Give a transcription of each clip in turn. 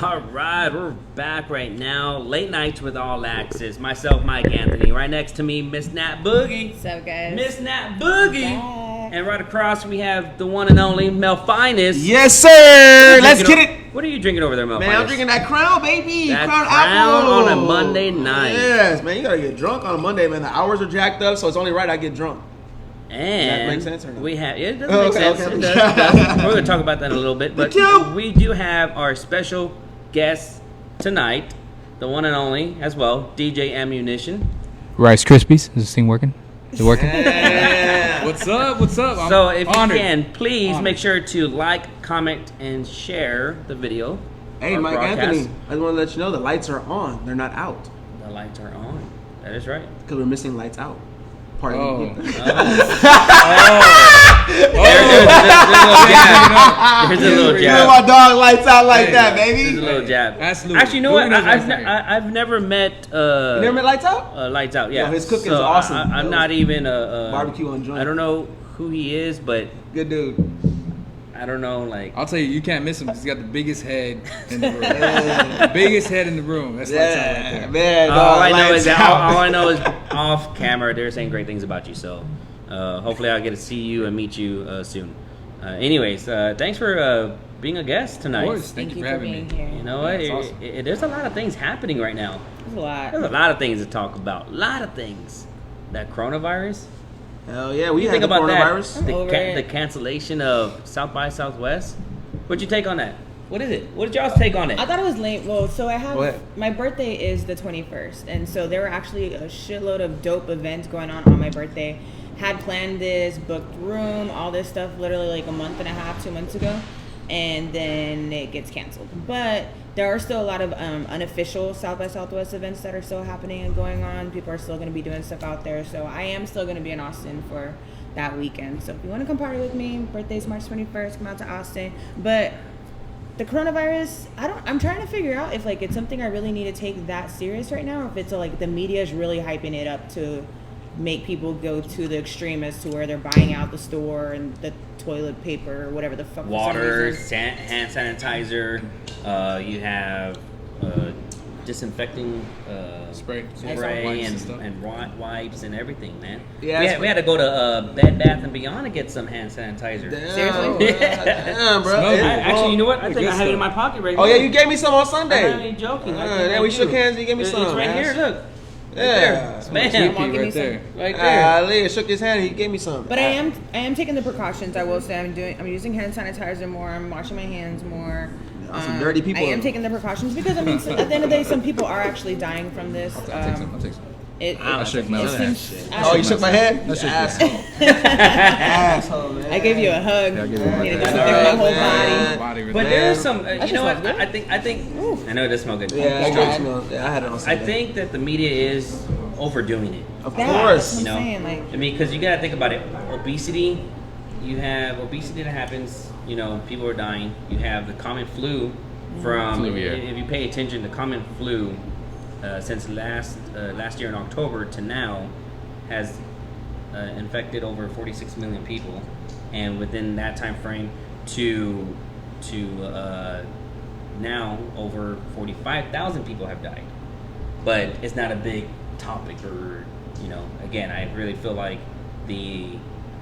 All right, we're back right now. Late nights with All Access. Myself, Mike Anthony. Right next to me, Miss Nat Boogie. What's up, guys? Miss Nat Boogie. Back. And right across, we have the one and only Mel Finest. Yes, sir. Let's get it. What are you drinking over there, Mel Man, Finest? I'm drinking that Crown, baby. That Crown Crown Apple. on a Monday night. Yes, man. You got to get drunk on a Monday, man. The hours are jacked up, so it's only right I get drunk. And does that make sense or no? We have it does make sense. Okay. It does. We're gonna talk about that in a little bit, but you. we do have our special guest tonight, the one and only as well, DJ Ammunition. Rice Krispies. Is this thing working? Is it working? Yeah. What's up? What's up? I'm So if honored. you can, please Honored. make sure to like, comment, and share the video. Hey, or Mike broadcast. Anthony. I just want to let you know the lights are on. They're not out The lights are on. That is right. because we're missing lights out. Pardon Oh. me. There's a little You jab. know my dog lights out like Hey. that, There's a baby. little jab. That's Louis. Actually, you know Louis what? knows I've, lights out. I've never met. You never met lights out? Lights Out. Yeah, Yo, his cooking's So awesome. I'm not even a Barbecue on joint. I don't know who he is, but Good dude. I don't know. Like, I'll tell you, you can't miss him. He's got the biggest head in the room. The biggest head in the room. That's lights out right Yeah, there. man. all I know lights is that out. all I know is off camera they're saying great things about you. So hopefully I'll get to see you and meet you soon. Anyways, thanks for being a guest tonight. Of course. Thank you for having being me. here. You know what? That's awesome. There's a lot of things happening right now. There's a lot. There's a lot of things to talk about. A lot of things. That coronavirus. Hell yeah, we You had think the about coronavirus. that? Over it. The cancellation of South by Southwest. What'd you take on that? What is it? What did y'all's take on it? I thought it was lame. Well, so I have Go ahead. my birthday is the 21st, and so there were actually a shitload of dope events going on my birthday. Had planned this, booked room, all this stuff, literally like a month and a half, 2 months ago, and then it gets canceled. But there are still a lot of unofficial South by Southwest events that are still happening and going on. People are still going to be doing stuff out there, so I am still going to be in Austin for that weekend. So if you want to come party with me, birthday's March 21st, come out to Austin. But the coronavirus, I'm trying to figure out if like it's something I really need to take that serious right now, or if it's like the media is really hyping it up to make people go to the extreme as to where they're buying out the store and the toilet paper or whatever the fuck. for some Water, reason. hand sanitizer. You have disinfecting Spray. spray Wipes and and, stuff. wipes and everything, man. Yeah, we had to go to Bed Bath and Beyond to get some hand sanitizer. Seriously? Damn, bro. Smell It- good. Actually, you know what? I think Good I have it in stuff. my pocket right Oh here. yeah, you gave me some on I'm Sunday. not even joking. I Yeah, think yeah, I we do. shook hands. You gave me It's some. right man. here. Look. Yeah. Bam. Come on, GP give me right some. there. Right there. Leah shook his hand. He gave me some. But I am taking the precautions. I will say I'm using hand sanitizer more. I'm washing my hands more. Some dirty people. I am taking the precautions because I mean, so at the end of the day, some people are actually dying from this. I'll take some. I'll take some. I shook Mel's hand. Oh, you shook my hand? That shit Asshole. Asshole, man. I gave you a hug. Yeah, I'll give you one I needed right to there. protect my whole Man. body. Body with But that. there is some, you just know what? smells good. I think. I know it does smell good. Yeah, I got you. Yeah, I had it on I Sunday. think that the media is overdoing it. Of Yeah, course. that's You what I'm know, saying, like- I mean, because you gotta think about it. Obesity, you have obesity that happens. You know, people are dying. You have the common flu from. Flu, yeah. If you pay attention, the common flu since last year in October to now has infected over 46 million people, and within that time frame to now over 45,000 people have died. But it's not a big topic, or again, I really feel like the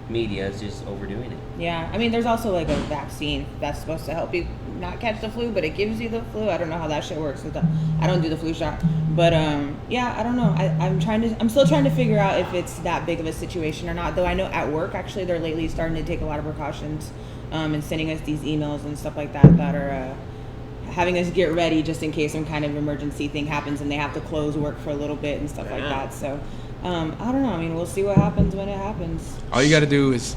media is just overdoing it. Yeah, I mean, there's also like a vaccine that's supposed to help you not catch the flu, but it gives you the flu. I don't know how that shit works. I don't do the flu shot, but yeah, I don't know. I'm still trying to figure out if it's that big of a situation or not. Though I know at work, actually, they're lately starting to take a lot of precautions, and sending us these emails and stuff like that are having us get ready just in case some kind of emergency thing happens and they have to close work for a little bit and stuff like that. So. I don't know. I mean, we'll see what happens when it happens. All you got to do is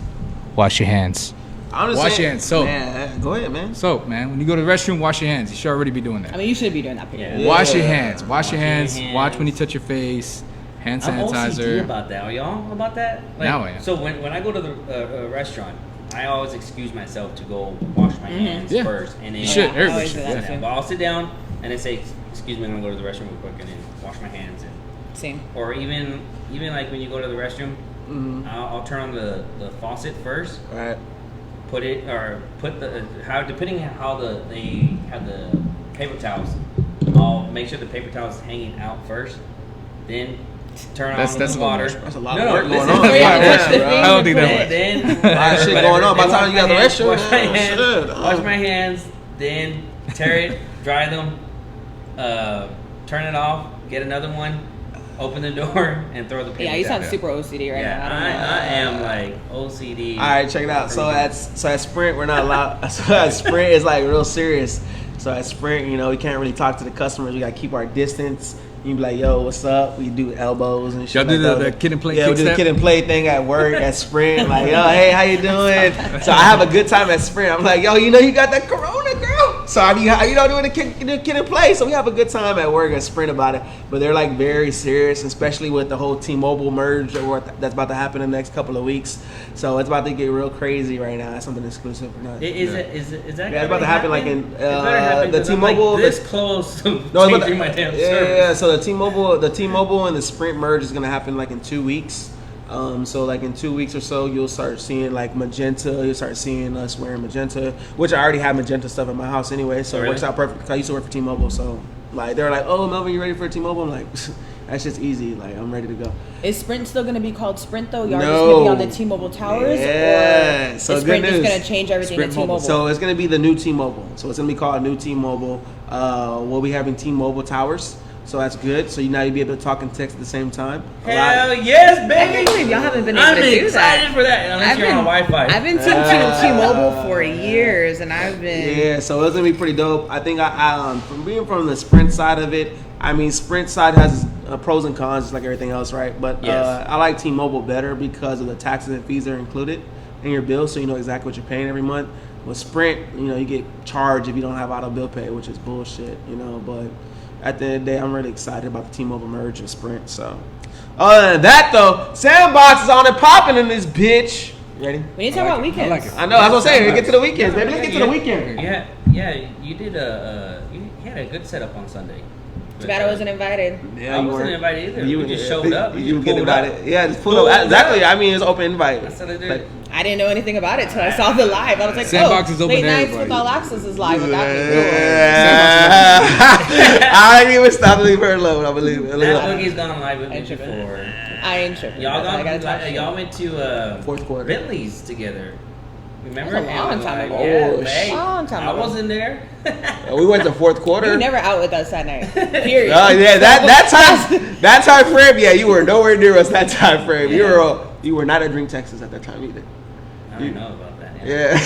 wash your hands. I'm just Wash saying, your hands. Soap. Man, go ahead, man. Soap, man. When you go to the restroom, wash your hands. You should already be doing that. I mean, you should be doing that. Period. Yeah. Wash your hands. Wash your your hands. hands. Watch when you touch your face. Hand I'm OCD sanitizer. about that. Are y'all about that? Now I am. So when I go to the restaurant, I always excuse myself to go wash my hands Yeah. first, and then You should. I Everybody always should. do that Yeah. too. But I'll sit down and then say, "Excuse me, I'm gonna go to the restroom real quick," and then wash my hands. Same. Or even like when you go to the restroom, I'll turn on the faucet first, Right. put the how depending on how they have the paper towels. I'll make sure the paper towel is hanging out first, then turn on the water. That's a lot of work going on. I don't think that much. Then a lot of shit going on. By the time you got the restroom, wash my hands, then tear it, dry them, turn it off, get another one, open the door, and throw the paper. Yeah, you sound super OCD right now. I am like OCD. All right, check it out. So at Sprint, we're not allowed. So at Sprint, it's like real serious. So at Sprint, you know, we can't really talk to the customers. We got to keep our distance. You be like, yo, what's up? We do elbows and shit. Y'all do the kid and play. Yeah, we do the kid and play thing at work at Sprint. Like, yo, hey, how you doing? So I have a good time at Sprint. I'm like, yo, you know, you got that Corona, girl. So I mean, you know, doing the kid and play. So we have a good time at work at Sprint about it. But they're like very serious, especially with the whole T-Mobile merge that's about to happen in the next couple of weeks. So it's about to get real crazy right now. That's something exclusive or not. Is that? Yeah, it's about to happen like in the T-Mobile. T-Mobile. This close to changing my damn service. Yeah. So the T-Mobile and the Sprint merge is gonna happen like in 2 weeks. So like in 2 weeks or so, you'll start seeing like magenta. You'll start seeing us wearing magenta, which I already have magenta stuff in my house anyway. So it works out perfect. 'Cause I used to work for T-Mobile, so like they're like, "Oh, Melvin, you ready for T-Mobile?" I'm like, "That's just easy. Like I'm ready to go." Is Sprint still going to be called Sprint though? Y'all just going to be on the T-Mobile towers? Yeah. Or So is Sprint good just news. going to change everything to T-Mobile? So it's gonna be the new T-Mobile. So it's gonna be called New T-Mobile. We'll be having T-Mobile towers. So that's good. So you now you'll be able to talk and text at the same time. Hell yes, I baby! can't believe y'all haven't been able I'm to do that. excited for that. Unless you're on Wi-Fi. I've been Team T-Mobile for years, and I've been. Yeah, so it's gonna be pretty dope. I think I from being from the Sprint side of it, I mean Sprint side has pros and cons just like everything else, right? But Yes. I like T-Mobile better because of the taxes and fees that are included in your bill, so you know exactly what you're paying every month. With Sprint, you know, you get charged if you don't have auto bill pay, which is bullshit, you know. But at the end of the day, I'm really excited about the T-Mobile merge and Sprint. So, other than that, though, Sandbox is on and popping in this bitch. You ready? We need to talk about weekends. I like it. I know. That's what I'm saying. Get to the weekends, baby. Let's get to the weekend. Yeah, you did you had a good setup on Sunday. Too bad I wasn't invited. I wasn't invited either. You just showed up. You get pulled invited. up. Yeah, just pull up. Exactly. I mean, it's open invite. That's what I did. Like, I didn't know anything about it till I saw the live. I was like, Sandbox is open late to nights everybody. with all access is live without me. I ain't even stop to leave her alone. I believe it. That boogie's gone live with me Ain't tripping. before. I ain't tripping. Y'all went to Fourth quarter. Bentley's together. Remember? That was a long And, time like, ago. Yeah, Oh, hey, long time I ago. wasn't there. We went to fourth You quarter. were never out with us that night. Period. Oh yeah, that time frame. Yeah, you were nowhere near us that time frame. You were not at Drink Texas at that time either. I don't know about that. Yeah.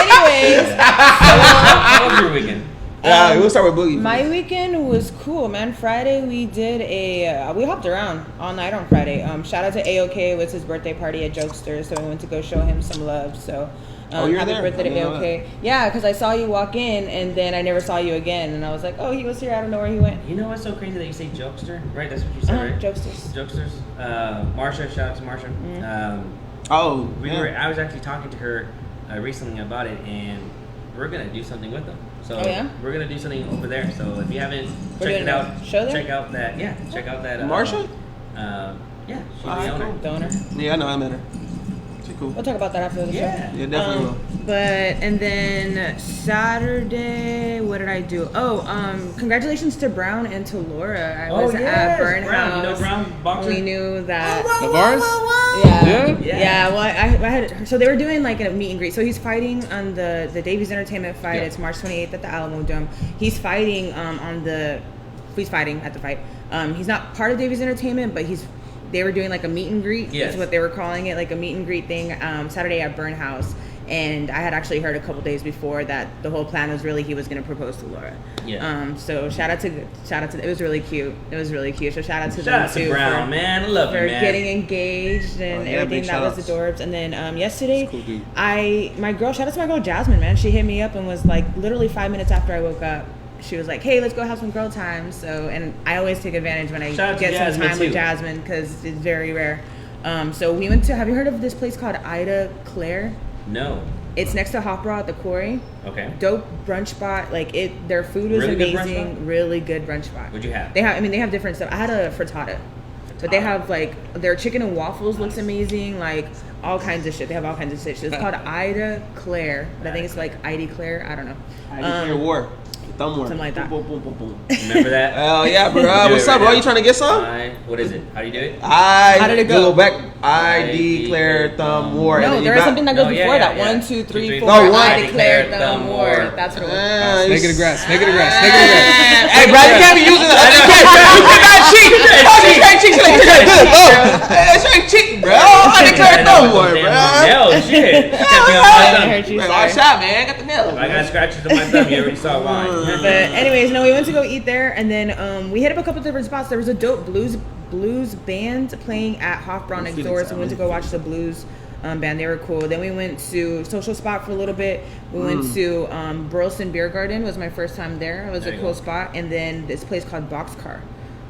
Anyways, How was your weekend? We'll start with Boogie. my weekend was cool, man. Friday we did we hopped around all night on Friday. Shout out to AOK. It was his birthday party at Jokester, so we went to go show him some love. So you're happy there? birthday I to didn't know AOK. Yeah, because I saw you walk in and then I never saw you again, and I was like, oh, he was here. I don't know where he went. You know what's so crazy that you say jokester? Right, that's what you said, right? Jokesters. Jokesters. Marsha, shout out to Marsha. Oh, I was actually talking to her recently about it, and we're gonna do something with them. So Oh, yeah? we're gonna do something over there. So if you haven't We're checked doing it out, a show there? check out that. Yeah, check out that. Marsha? Yeah, she's the Alright, owner. cool. The owner. Yeah, I know. I met her. She's cool. We'll talk about that after the Yeah. show. Yeah, definitely will. And then Saturday, what did I do? Congratulations to Brown and to Laura. I was at Burn Brown. House. You know Brown boxer? We knew that. Navarre's? Yeah. Yeah? Well, I had. So they were doing like a meet and greet. So he's fighting on the Davies Entertainment fight. Yeah. It's March 28th at the Alamo Dome. He's fighting He's fighting at the fight. He's not part of Davies Entertainment, but they were doing like a meet and greet. Yes. Is what they were calling it, like a meet and greet thing. Saturday at Burn House. And I had actually heard a couple days before that the whole plan was really he was going to propose to Laura. Yeah. So shout out to it was really cute. So shout out to Shout them out to too Brown, for, man. I love you, for man. getting engaged and yeah, everything. big That was shout-outs. adorbs. And then yesterday, Cool dude. shout out to my girl Jasmine, man. She hit me up and was like literally 5 minutes after I woke up. She was like, "Hey, let's go have some girl time." So, and I always take advantage when I Shout out to get some Jasmine, time too. with Jasmine because it's very rare. So we went to. Have you heard of this place called Ida Claire? No. It's next to Hop Raw at the Quarry. Okay. Dope brunch spot. Like it, their food was Really good brunch amazing. spot? Really good brunch spot. What'd you have? They have different stuff. I had a frittata. But they have like their chicken and waffles looks amazing. Like all kinds of shit. They have all kinds of shit. It's called Ida Claire, but I think it's like Ida Claire. I don't know. Your war. Thumb war. Something like that. Boom, boom, boom, boom, boom. Remember that? Hell yeah, bro. Do What's it up, right bro? now. You trying to get some? What is it? How do you do it? How did it go? back. I declare thumb war. No, there is something that goes before that. yeah. 1, 2, 3, 4. No, one. I declare thumb war. That's what it was. Snake of the grass. Snake of the grass. Snake of the grass. Hey, bro, you can't be using that. You cannot cheat. Oh, you can't cheat. You can't do it. It's ain't cheating, bro. I declare thumb war, bro. No, shit. I hurt you, Man, sorry. all shot, man. Got the nail. I got scratches on my thumb. You already saw why. But anyways, no, we went to go eat there, and then we hit up a couple different spots. There was a dope blues band playing at Hofbraun next door, so we went to go watch the blues band. They were cool. Then we went to Social Spot for a little bit. We went to Burleson Beer Garden. It was my first time there. It was a cool spot. And then this place called Boxcar.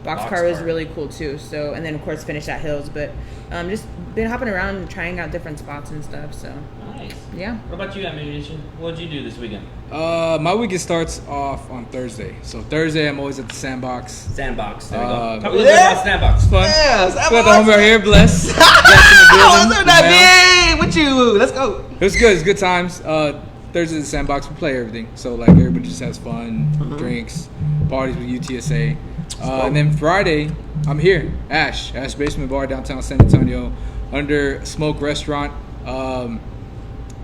Boxcar was really cool too. So, and then of course finished at Hills, but just been hopping around and trying out different spots and stuff. So Nice. yeah. What about you, Ammunition? What'd you do this weekend? My weekend starts off on Thursday. So Thursday, I'm always at the Sandbox. Sandbox. There we go. Talk a Yeah. little bit about Sandbox. Fun. Yeah, We got the homie right here, Bless. Bless in the What's building. up, that big? With you? Let's go. It was good. It's good times. Thursday at the Sandbox, we play everything. So like everybody just has fun, drinks, parties with UTSA. And then Friday, I'm here, Ash Basement Bar, downtown San Antonio, under Smoke Restaurant.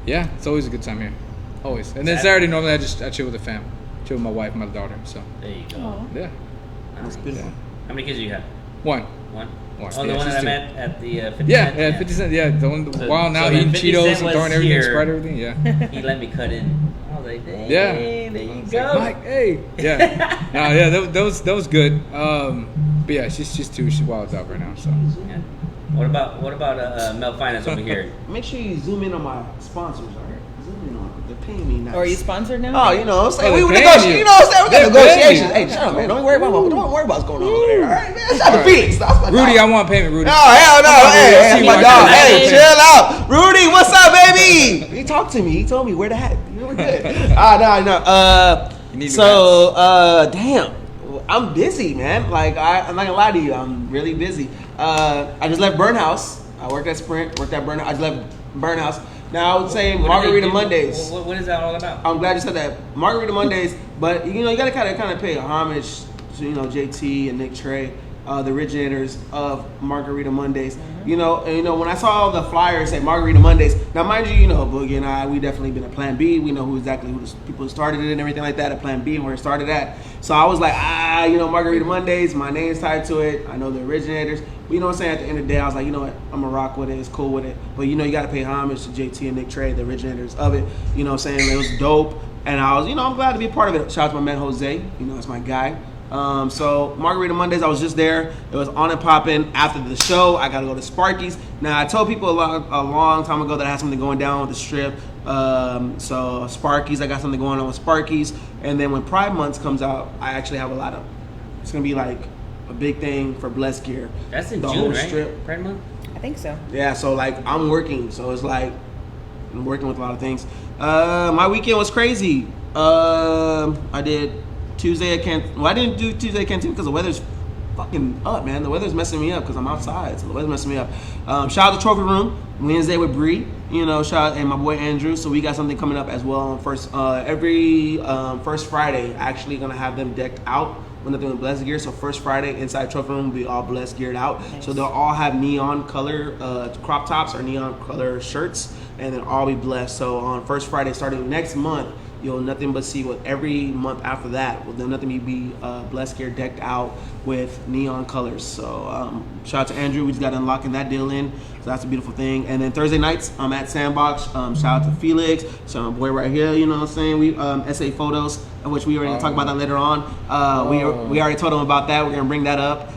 Yeah, it's always a good time here, always. And then Saturday, normally I chill with the fam, chill with my wife, and my daughter. So There you go. yeah, Nice. beautiful. How many kids do you have? one. One? One. Oh, the Yeah, one she's that I two. met at the 50 Yeah, Cent? yeah, 50 Cent. Yeah, the one So- while now so eating when 50 Cheetos Cent and was throwing everything, here- Sprite everything. Yeah. He let me cut in. I was like, hey, Yeah. there you go. Mike, hey, yeah, no, yeah, that was good. But yeah, she's two. She wilds out right now. So Yeah. What about Mel Finance over here? Make sure you zoom in on my sponsors, all right? Zoom in on them. They're paying me nice. Or are you sponsored now? Oh, you know what I'm saying? Oh, We they're negotiate. paying you. You know what I'm saying? We got They're paying negotiations. you. Hey, shut up, man. Don't worry about what's going on over there. All right, man. Shout out to Phoenix. That's my Rudy, dog. I want payment, Rudy. Oh, hell no. Come on, Hey, Rudy. I hey, see my you. dog. I see Hey, you. chill out. Rudy, what's up, baby? He talked to me. He told me where the hat. You know, we're good. No. You need So, damn. I'm busy, man. Like, I'm not gonna lie to you. I'm really busy. I just left Burn House. I worked at Sprint, worked at Burn House. I just left Burn House. Now, I would say What do Margarita they do? Mondays. What is that all about? I'm glad you said that. Margarita Mondays, but you know, you gotta kind of pay homage to, you know, JT and Nick Trey, the originators of Margarita Mondays. You know, and, you know, when I saw the flyers say Margarita Mondays, now mind you, you know, Boogie and I, we definitely been at Plan B. We know who the people who started it and everything like that at Plan B and where it started at. So I was like, you know, Margarita Mondays, my name's tied to it. I know the originators. But you know what I'm saying? At the end of the day, I was like, you know what? I'm going to rock with it. It's cool with it. But, you know, you got to pay homage to JT and Nick Trey, the originators of it. You know what I'm saying? It was dope. And I was, you know, I'm glad to be a part of it. Shout out to my man, Jose. You know, that's my guy. So Margarita Mondays, I was just there. It was on and popping. After the show, I got to go to Sparky's. Now, I told people a long time ago that I had something going down with the strip. So Sparky's, I got something going on with Sparky's. And then when Pride Month comes out, I actually have a lot of, it's going to be like a big thing for Blessed Gear. That's in The June, whole right? strip. Pride Month? I think so. Yeah, so like I'm working, so it's like I'm working with a lot of things. My weekend was crazy. I did Tuesday at Canton. Well, I didn't do Tuesday at Canton because the weather's fucking up, man. The weather's messing me up because I'm outside, so the weather's messing me up. Shout out to Trophy Room Wednesday with Bree. You know, shout out and my boy Andrew. So we got something coming up as well. Every first Friday, actually gonna have them decked out. When they're doing Blessed Gear, so first Friday inside Trophy Room will be all Blessed Geared out. Nice. So they'll all have neon color crop tops or neon color shirts, and then all be blessed. So on first Friday, starting next month, you'll nothing but see what every month after that will then nothing be Blessed Gear decked out with neon colors. So shout out to Andrew, we just got unlocking that deal in. So that's a beautiful thing. And then Thursday nights, I'm at Sandbox. Shout out to Felix. So my boy right here, you know what I'm saying? We SA Photos, which we were going to talk about that later on. We already told him about that. We're going to bring that up.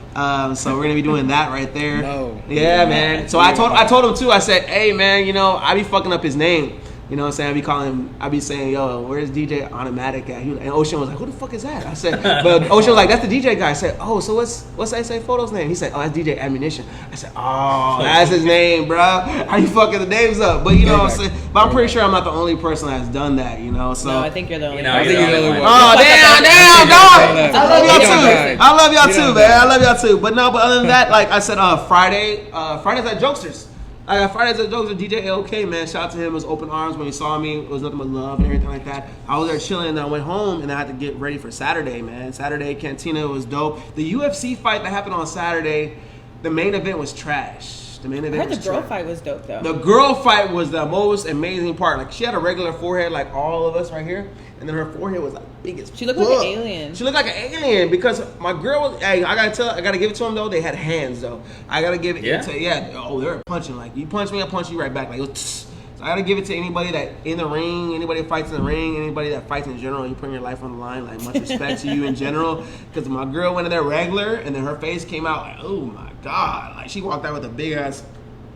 So we're going to be doing that right there. No. Yeah, man. So I told him too, I said, hey man, you know, I be fucking up his name. You know what I'm saying? I be saying, yo, where's DJ Automatic at? And Ocean was like, who the fuck is that? I said, but Ocean was like, that's the DJ guy. I said, oh, so what's SA Photos name? He said, oh, that's DJ Ammunition. I said, oh, that's his name, bro. How you fucking the names up? But you know what I'm saying? But I'm pretty sure I'm not the only person that's done that, you know? So No, I think you're the only You know, one. I think you're the only one. oh, damn, dog. I love y'all Yeah. too. I love y'all too, man. I love y'all too. But no, but other than that, like I said, Friday's at Jokesters. I got Fridays at Jokes with DJ LK, man. Shout out to him. It was open arms when he saw me. It was nothing but love and everything like that. I was there chilling, and I went home, and I had to get ready for Saturday, man. Saturday, Cantina was dope. The UFC fight that happened on Saturday, the main event was trash. The main event I heard was the girl trash. fight was dope though. The girl fight was the most amazing part. Like, she had a regular forehead like all of us right here, and then her forehead was like big as She looked like fuck. an alien. She looked like an alien because my girl was. Hey, I gotta give it to them though. They had hands though. I gotta give it. Yeah? Oh, they were punching like you punch me, I punch you right back. Like, it was, so I gotta give it to anybody that in the ring, anybody that fights in the ring, anybody that fights in general. You putting your life on the line. Like, much respect to you in general. Because my girl went in there regular, and then her face came out like, oh my god, like she walked out with a big ass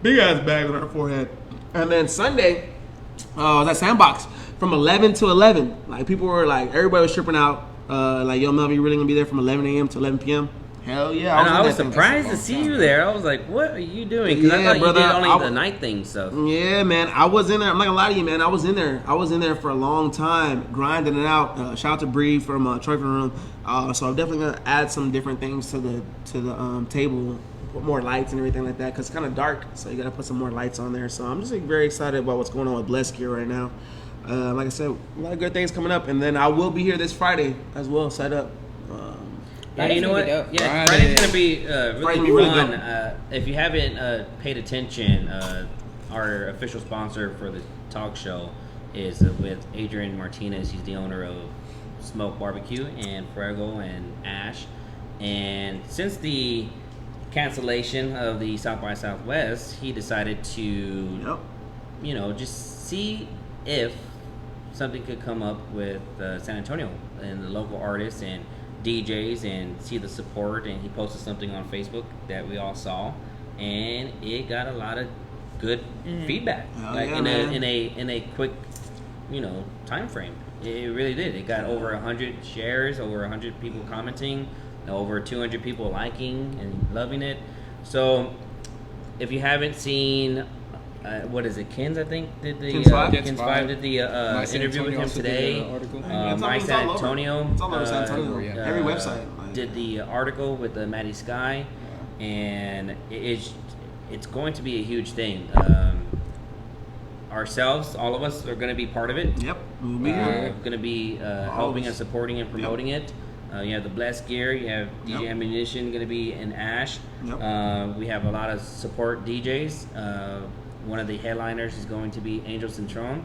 bag on her forehead. And then Sunday, was at Sandbox from 11 to 11. Like, people were like, everybody was tripping out. Like, yo, Melvin, you really gonna be there from 11 a.m. to 11 p.m.? Hell yeah. I was in there. surprised to see you there. I was like, what are you doing? Because I Yeah, thought brother, you did only I- the night thing stuff. Yeah, man. I was in there. I'm not gonna lie to you, man. I was in there for a long time, grinding it out. Shout out to Bree from Trophy Room. So I'm definitely gonna add some different things to the table. Put more lights and everything like that, because it's kind of dark, so you gotta put some more lights on there. So I'm just very excited about what's going on with Blessed Gear right now. Like I said, a lot of good things coming up, and then I will be here this Friday as well, set up. Yeah, you know what? Friday's gonna be dope. Yeah, Friday. Friday's gonna be Friday's really gonna be really fun. dope. If you haven't paid attention, our official sponsor for the talk show is with Adrian Martinez. He's the owner of Smoke Barbecue and Fuego and Ash. And since the cancellation of the South by Southwest, he decided to, just see if something could come up with San Antonio and the local artists and DJs and see the support. And he posted something on Facebook that we all saw, and it got a lot of good feedback, like yeah, in a quick, time frame. It really did. It got over 100 shares, over 100 people commenting, over 200 people liking and loving it. So if you haven't seen, what is it, Kins, I think, did the Kins 5? Kins 5 did the interview with him today. My San Antonio, It's all over San Antonio. Every website did the article with the Maddie Sky, and it's going to be a huge thing. Ourselves, all of us, are going to be part of it. Yep, we'll be here. Going to be helping and supporting and promoting it. You have the Blessed Gear. You have DJ Ammunition going to be in Ash. Yep. We have a lot of support DJs. One of the headliners is going to be Angel Centron.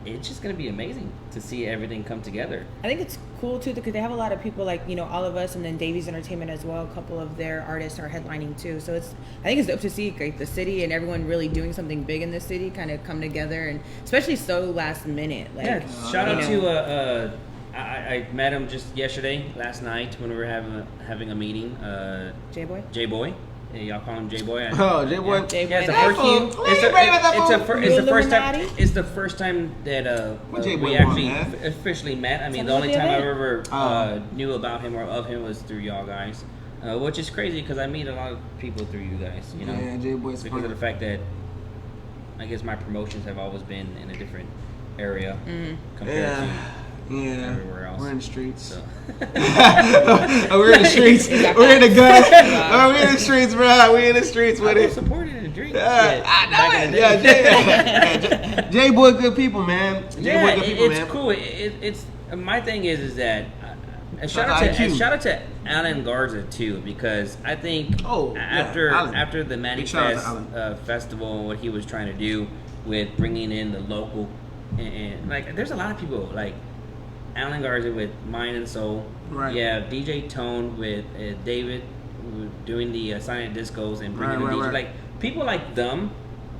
It's just going to be amazing to see everything come together. I think it's cool too because they have a lot of people like all of us, and then Davies Entertainment as well. A couple of their artists are headlining too, so I think it's dope to see like the city and everyone really doing something big in the city kind of come together, and especially so last minute. Like, shout out to I met him just last night when we were having a meeting. J Boy. Yeah, y'all call him J Boy. J Boy. Yeah, it's the first time that we actually officially met. I mean, the only time I ever knew about him or of him was through y'all guys, which is crazy because I meet a lot of people through you guys. Yeah, J Boy's because of the fact that I guess my promotions have always been in a different area compared to everywhere else. We're in the streets. So. We're in the streets. We're in the gun. We're in the streets, bro. We're in the streets with it. Supported in the drink. I know it. J Boy, good people, man. J Boy, good people, man. It's cool. It's my thing is that shout out to Alan Garza too, because I think after the Manifest festival, what he was trying to do with bringing in the local and like there's a lot of people like Alan Garza with Mind and Soul. Right. Yeah, DJ Tone with David doing the silent discos and bringing the DJ. Like people like them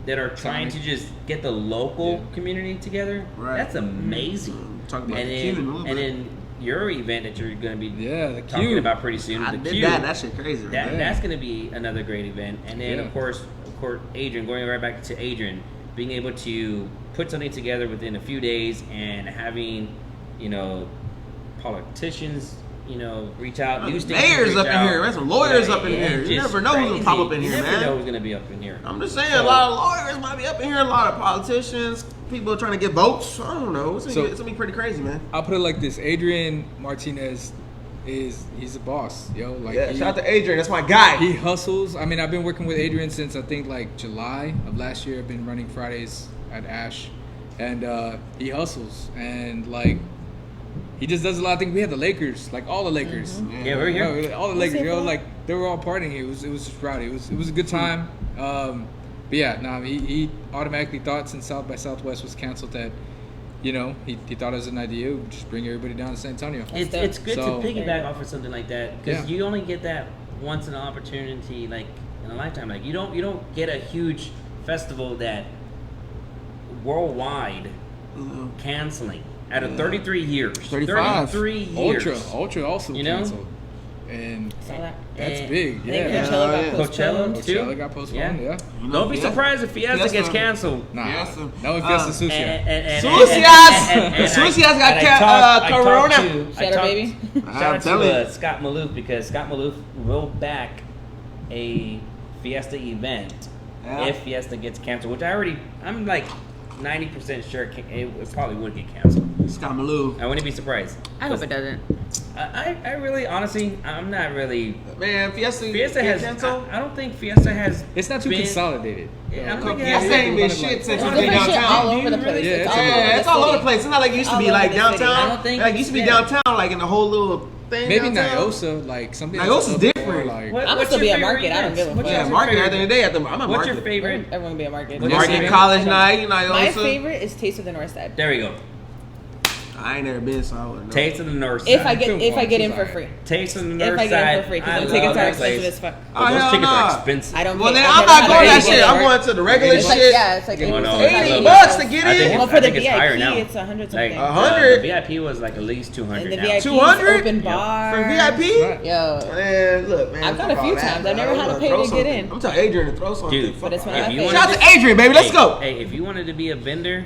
that are trying to just get the local community together. Right. That's amazing. Talking about the Cuban movement. And then your event that you're going to be talking about pretty soon. I did that. That shit crazy. That's going to be another great event. And then of course, Adrian, going right back to Adrian, being able to put something together within a few days and having politicians, reach out. Mayors up in here. There's some lawyers up in here. You never know who's going to pop up in here, man. You never know who's going to be up in here. I'm just saying, a lot of lawyers might be up in here. A lot of politicians, people trying to get votes. I don't know. It's going to be pretty crazy, man. I'll put it like this. Adrian Martinez he's a boss, yo. Like, Yeah, shout out to Adrian. That's my guy. he hustles. I mean, I've been working with Adrian since I think like July of last year. I've been running Fridays at Ash, and he hustles and like he just does a lot of things. We had the Lakers, like all the Lakers. Yeah, we're here. Yo, all the Lakers, yo, like they were all partying. It was just rowdy. It was a good time. But yeah, he automatically thought since South by Southwest was canceled that, you know, he thought it was an idea. We'd just bring everybody down to San Antonio. It's good So- to piggyback off of something like that because Yeah. you only get that once in an opportunity, like in a lifetime. Like you don't get a huge festival that worldwide canceling out of 33 years. 35. 33 years. Ultra also You know? canceled. And Saw that. that's And- big. I think Yeah. Coachella got yeah. postponed. Coachella, too. Coachella got postponed, yeah. Don't be Fiesta. surprised if Fiesta Fiesta. gets canceled. Nah, Fiesta. no one Fiesta Sushi. Sucias got Corona. Shut up, baby. Shout out telling to you. Scott Maloof because Scott Maloof will back a Fiesta event Yeah. if Fiesta gets canceled, which I'm like 90% sure it probably would get canceled. Scott Malou. I wouldn't be surprised. I hope it doesn't. I really, honestly, I'm not really. Man, Fiesta Fiesta get has. canceled? I don't think Fiesta has. It's not too been- consolidated. I don't think it has. Fiesta ain't been shit since It's we've been different shit all downtown. over the place. Yeah, It's it's all over Yeah, the it's all over the city. place. It's not like it used to All be over like the city. downtown. I don't think Like it used to be yeah. downtown, like in the whole little thing. Maybe downtown. Nyosa, like something. Nyosa's that's a little different. more, Like, What- I'm what's still your be a favorite market. I don't events? give a What's fuck. Yeah, your market. At favorite- the end of the day, I'm at What's your market. favorite? Everyone be a market. What's your Market favorite? college night, My Nyosa. favorite is Taste of the North Side. There we go. I ain't never been, so I wouldn't know. Taste of the North Side. If I get in for Alright. free. Taste of the North If I Side. get in for free, I because the love tickets are that expensive place. as fuck. Oh, But those hell tickets nah. are expensive. I don't. Well, then pay- I'm okay, not I'm going that paying shit. it. I'm going to the regular It's like, shit. yeah, it's like Well, no, $80 it's $80 low. bucks to get I think in. Well, for I the think it's higher VIP, now. it's 100 Like something. 100? The VIP was like at least 200 And the now. VIP 200? open Yeah. bar For VIP? Right. Yo, Man, look, man. I've gone fuck a few all that, times. I've bro. never had to I'm pay gonna to throw get something. in. I'm telling Adrian to throw something. Dude, Fuck But it's all when that. I If you pay. wanna Shout out to Adrian, baby. Let's go. Hey, if you wanted to be a vendor,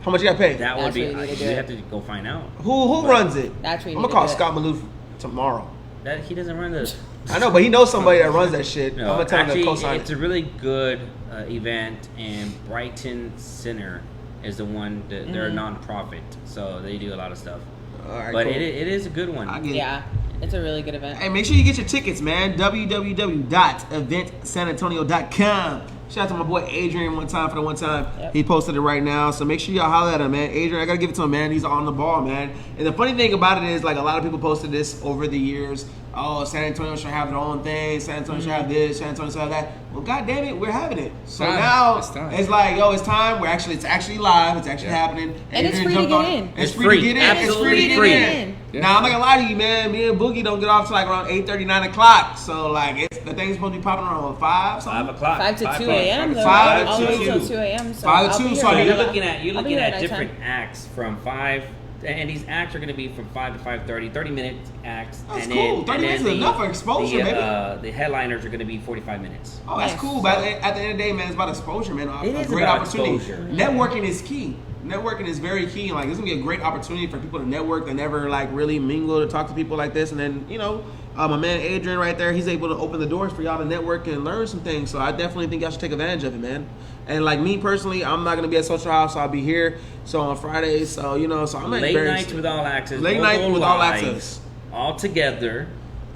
How much you got to pay? that would That's be. what you need to do. You have to go find out. Who runs it? That's what you I'm need gonna call to do. Scott Maloof tomorrow. That he doesn't run the. I know, but he knows somebody that runs that shit. No, I'm gonna tell him to actually, co-sign it's it. a really good event, and Brighton Center is the one. They're a nonprofit, so they do a lot of stuff. All right, But cool. it is a good one. I get it. yeah, it's a really good event. Hey, make sure you get your tickets, man. www.eventsanantonio.com. Shout out to my boy Adrian one time for the one time. Yep. He posted it right now. So make sure y'all holler at him, man. Adrian, I gotta give it to him, man. He's on the ball, man. And the funny thing about it is, like, a lot of people posted this over the years. Oh, San Antonio should have their own thing. San Antonio should have this. San Antonio should have that. Well, god damn it, we're having it. So Time. now It's time. it's like, yo, it's time. It's actually live. It's actually happening. And it's Adrian free to jumped get on it. in. It's It's free free. to get in. Absolutely It's free to free. get in. Yeah. Now, I'm not gonna lie to you, man. Me and Boogie don't get off till like around 8:30, 9 o'clock. So, like, the thing's supposed to be popping around 5, something. 5 o'clock. 5 to 2 a.m. though, Five right? to All the way 2. till 2 a.m. So 5 to I'll 2, be here so So I mean, you're by- looking at I'll be here at different nighttime. acts from 5, and these acts are going to be from 5 to 5:30, 30-minute acts. That's and cool. 30 minutes is enough for exposure, baby. The headliners are going to be 45 minutes. Oh, that's Nice. cool. But at the end of the day, man, it's about exposure, man. It A is great about opportunity. exposure. Networking is key. Networking is very key. Like, this is gonna be a great opportunity for people to network that never like really mingle to talk to people like this. And then, you know, my man Adrian right there, he's able to open the doors for y'all to network and learn some things. So I definitely think y'all should take advantage of it, man. And like me personally, I'm not gonna be at Social House, so I'll be here. So on Fridays, so you know, so I'm Late very nights with all access. Late we'll night go with all live, access. all together.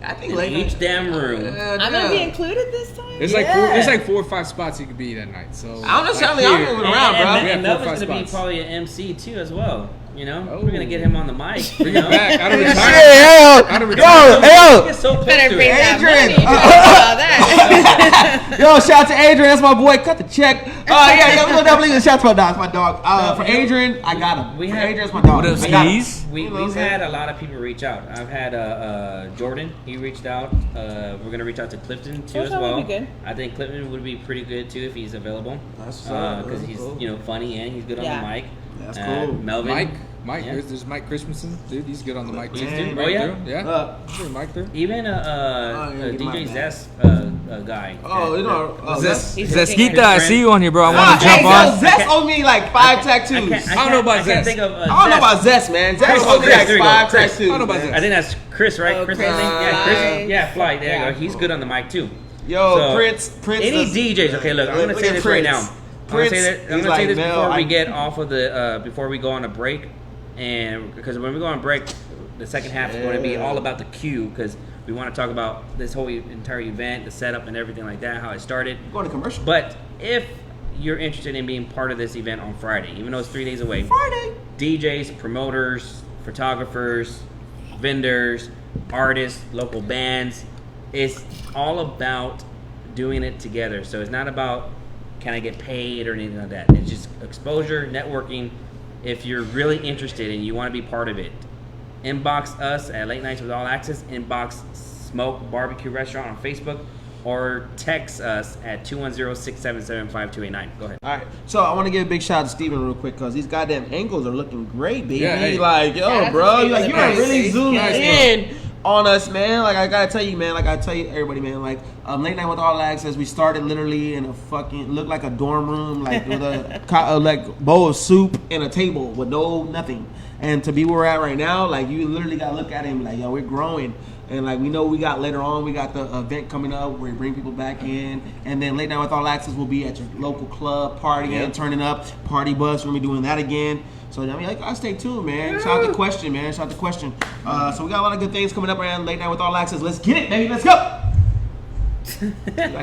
I think In late each night. damn room. I'm gonna be included this time. There's Yeah. there's like 4 or 5 spots you could be that night. So I'm just telling you, here- I'm moving around, bro. We have And 4 or Melvin's 5 going to be spots. probably an MC too as well. You know, Oh. we're gonna get him on the mic. You Bring know? it back. I don't Shit, retire. hell. I don't Yo, retire. hell. He gets so pissed Better to bring it. that Adrian. money. About that. Yo, shout out to Adrian. That's my boy. Cut the check. Yeah, we're gonna definitely shout out to my dog. My dog. For Adrian, I got him. We For have- Adrian's my dog. What up, I got him. skis? You know what I'm We've saying? had a lot of people reach out. I've had Jordan. He reached out. We're gonna reach out to Clifton too as Clifton well. would be good. I think Clifton would be pretty good too if he's available. That's what's up. Because That's he's cool. funny and he's good on Yeah. the mic. That's cool. Melvin, Mike, Yeah. there's Mike Christensen, dude. He's good on the mic too. He's doing- oh, yeah? Through. Yeah. Uh, Mike through. Even yeah, give my DJ bad. Zest guy. Oh, you know, Zest, He's Zeskita, working I see you on here, bro. I Ah, want to jump hey, on. yo, Zest owed me like 5 tattoos. I don't know about I can't Zest. think of I don't know about Zest, man. Zest Chris, owed me Chris, like there you 5 go, Chris. tattoos. I don't know about man. Zest. I think that's Chris, right? Oh, Chris, Chris I think. Yeah, Chris. Fly. Yeah, Fly. There Yeah. you go. He's good on the mic too. Yo, So, Prince. Any does- DJs? Okay, look, I'm gonna Look say at this right Prince. now. I'm gonna Prince, say that. I'm he's gonna say like, this Mel, before we I- get off of the before we go on a break, and because when we go on break, the second half is going to be all about the queue because we want to talk about this whole entire event, the setup and everything like that, how it started. Going to commercial. But if you're interested in being part of this event on Friday, even though it's 3 days away, DJs, promoters, photographers, vendors, artists, local bands, it's all about doing it together. So it's not about can I get paid or anything like that. It's just exposure, networking. If you're really interested and you want to be part of it, inbox us at Late Nights with All Access, inbox Smoke Barbecue Restaurant on Facebook, or text us at 210-677-5289. Go ahead. All right. So I want to give a big shout out to Steven real quick because these goddamn angles are looking great, baby. Yeah, hey. Like, yo, bro, like you are really zoomed in on us, man. Like I gotta tell you, man. Like I tell you, everybody, man. Like Late Night with All Access, we started literally in a fucking looked like a dorm room, like with a like bowl of soup and a table with nothing. And to be where we're at right now, like you literally gotta look at it and be like, yo, we're growing. And like we know we got later on, we got the event coming up where we bring people back in, and then Late Night with All Access will be at your local club, partying, turning up, party bus. We're gonna be doing that again. So I mean, like, I stay tuned, man. Shout out to Question, man. Shout out to Question. So we got a lot of good things coming up around Late Night with All Access. Let's get it, baby. Let's go. Like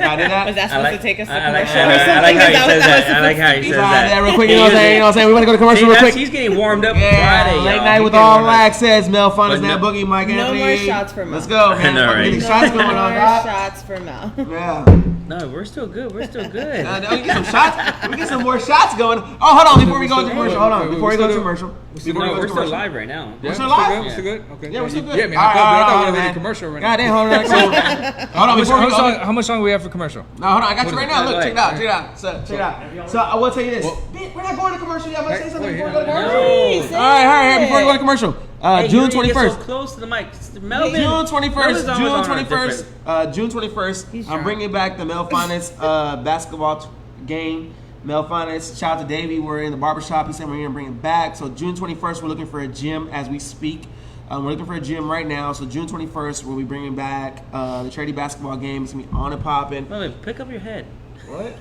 I did that. Was that supposed to take us to I like commercial or how something? he says that. I like how he says that. Real quick, you know what I'm saying? You know what I'm saying? We want to go to commercial real quick. He's getting warmed up Friday, Late y'all. Night with All Access. Mel Funness, But Nat Boogie, Mike No Anthony. more shots for Mel. Let's go, man. No, Fucking right. shots going on, More dog. shots for Mel. Yeah. No, we're still good. We're still good. We get some shots. We get some more shots going. Oh, hold on. Before we go to commercial, hold on. Before we go to commercial. No, we're still live right now. We're still live? We're still good? Okay. Yeah, we're still good. Yeah, man. All right, I thought we were man. in a commercial right now. God damn, hold on. Hold on. Before we go. How much longer do we have for commercial? No, hold on. I got you right now. Look, Go check it ahead. out. Check it out. So I will tell you this. We're not going to commercial yet. I'm going to say something Wait, before we go to no. commercial. All right. Before we go to commercial. Hey, June you're 21st. so close to the mic. Melvin. June 21st. Melvin's always June on a 21st. different- June 21st. He's I'm drunk. bringing back the Mel Finance basketball game. Mel Finance. Shout out to Davey. We're in the barbershop. He said we're going to bring it back. So June 21st, we're looking for a gym as we speak. We're looking for a gym right now. So June 21st, we'll be bringing back the charity basketball game. It's going to be on and popping. Melvin, pick up your head. What?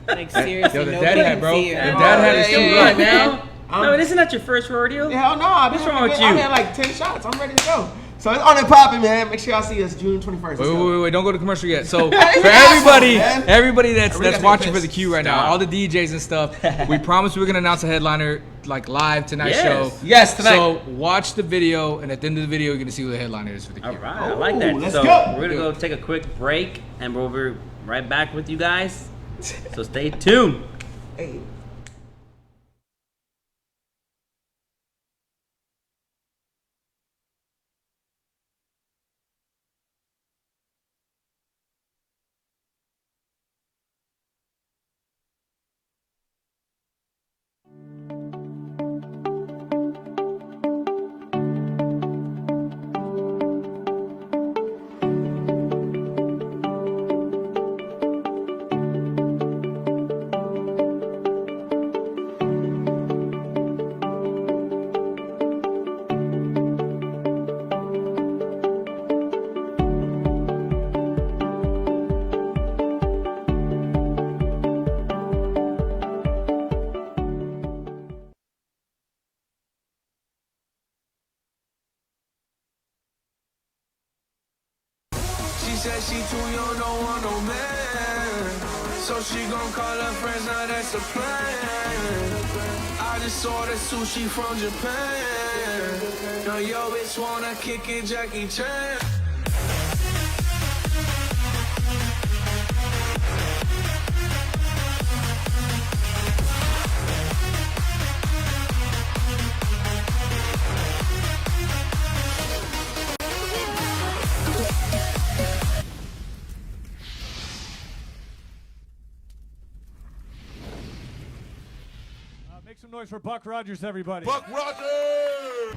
Like seriously, Yo, the nobody dad can hat, bro. see you. The dad hat is Hey, too hey, good, man. No, isn't that your first rodeo? Hell no. What's wrong with you? I had like 10 shots. I'm ready to go. So it's on and popping, man. Make sure y'all see us June 21st. Let's go. Wait, don't go to commercial yet. So for Man. everybody that's We gotta take watching piss. for the queue right now, Stop. all the DJs and stuff, we promised we were gonna announce a headliner like live tonight's Yes. show. Yes, tonight. So watch the video, and at the end of the video, you're gonna see who the headliner is for the queue. All right, I like that. Ooh, let's so go. we're gonna go take a quick break, and we'll be right back with you guys. So stay tuned. Hey. She said she too young, don't want no man. So she gon' call her friends, now that's a plan. I just ordered sushi from Japan. Now yo bitch wanna kick it, Jackie Chan. Make some noise for Buck Rogers, everybody. Buck Rogers!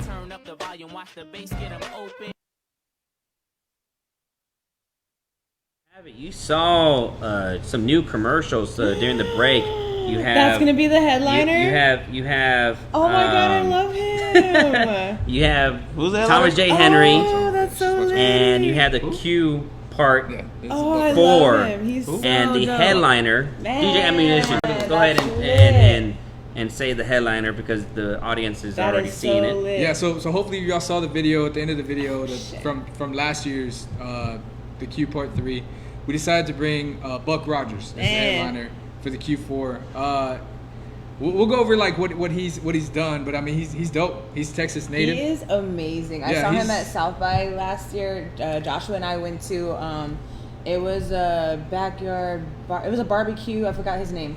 Turn up the volume, watch the bass get 'em open. You saw some new commercials during the break. You have That's gonna be the headliner. You have. Oh my god, I um, love him. him. You have Who's the Thomas headliner? J. Henry, Oh, that's so lit. and you have the Q part Yeah, this is Oh, I Buck four, love him. He's so and the dope. headliner, Man, DJ Ammunition. Go ahead that's and say the headliner because the audience is That already is seeing so it. lit. Yeah, so hopefully y'all saw the video at the end of the video from last year's the Q Part 3. We decided to bring Buck Rogers as the Man. headliner for the Q4. We'll go over like what he's done, but I mean he's dope. He's Texas native. He is amazing. I Yeah, saw him he's- at South by last year. Joshua and I went to. It was a backyard. It was a barbecue. I forgot his name.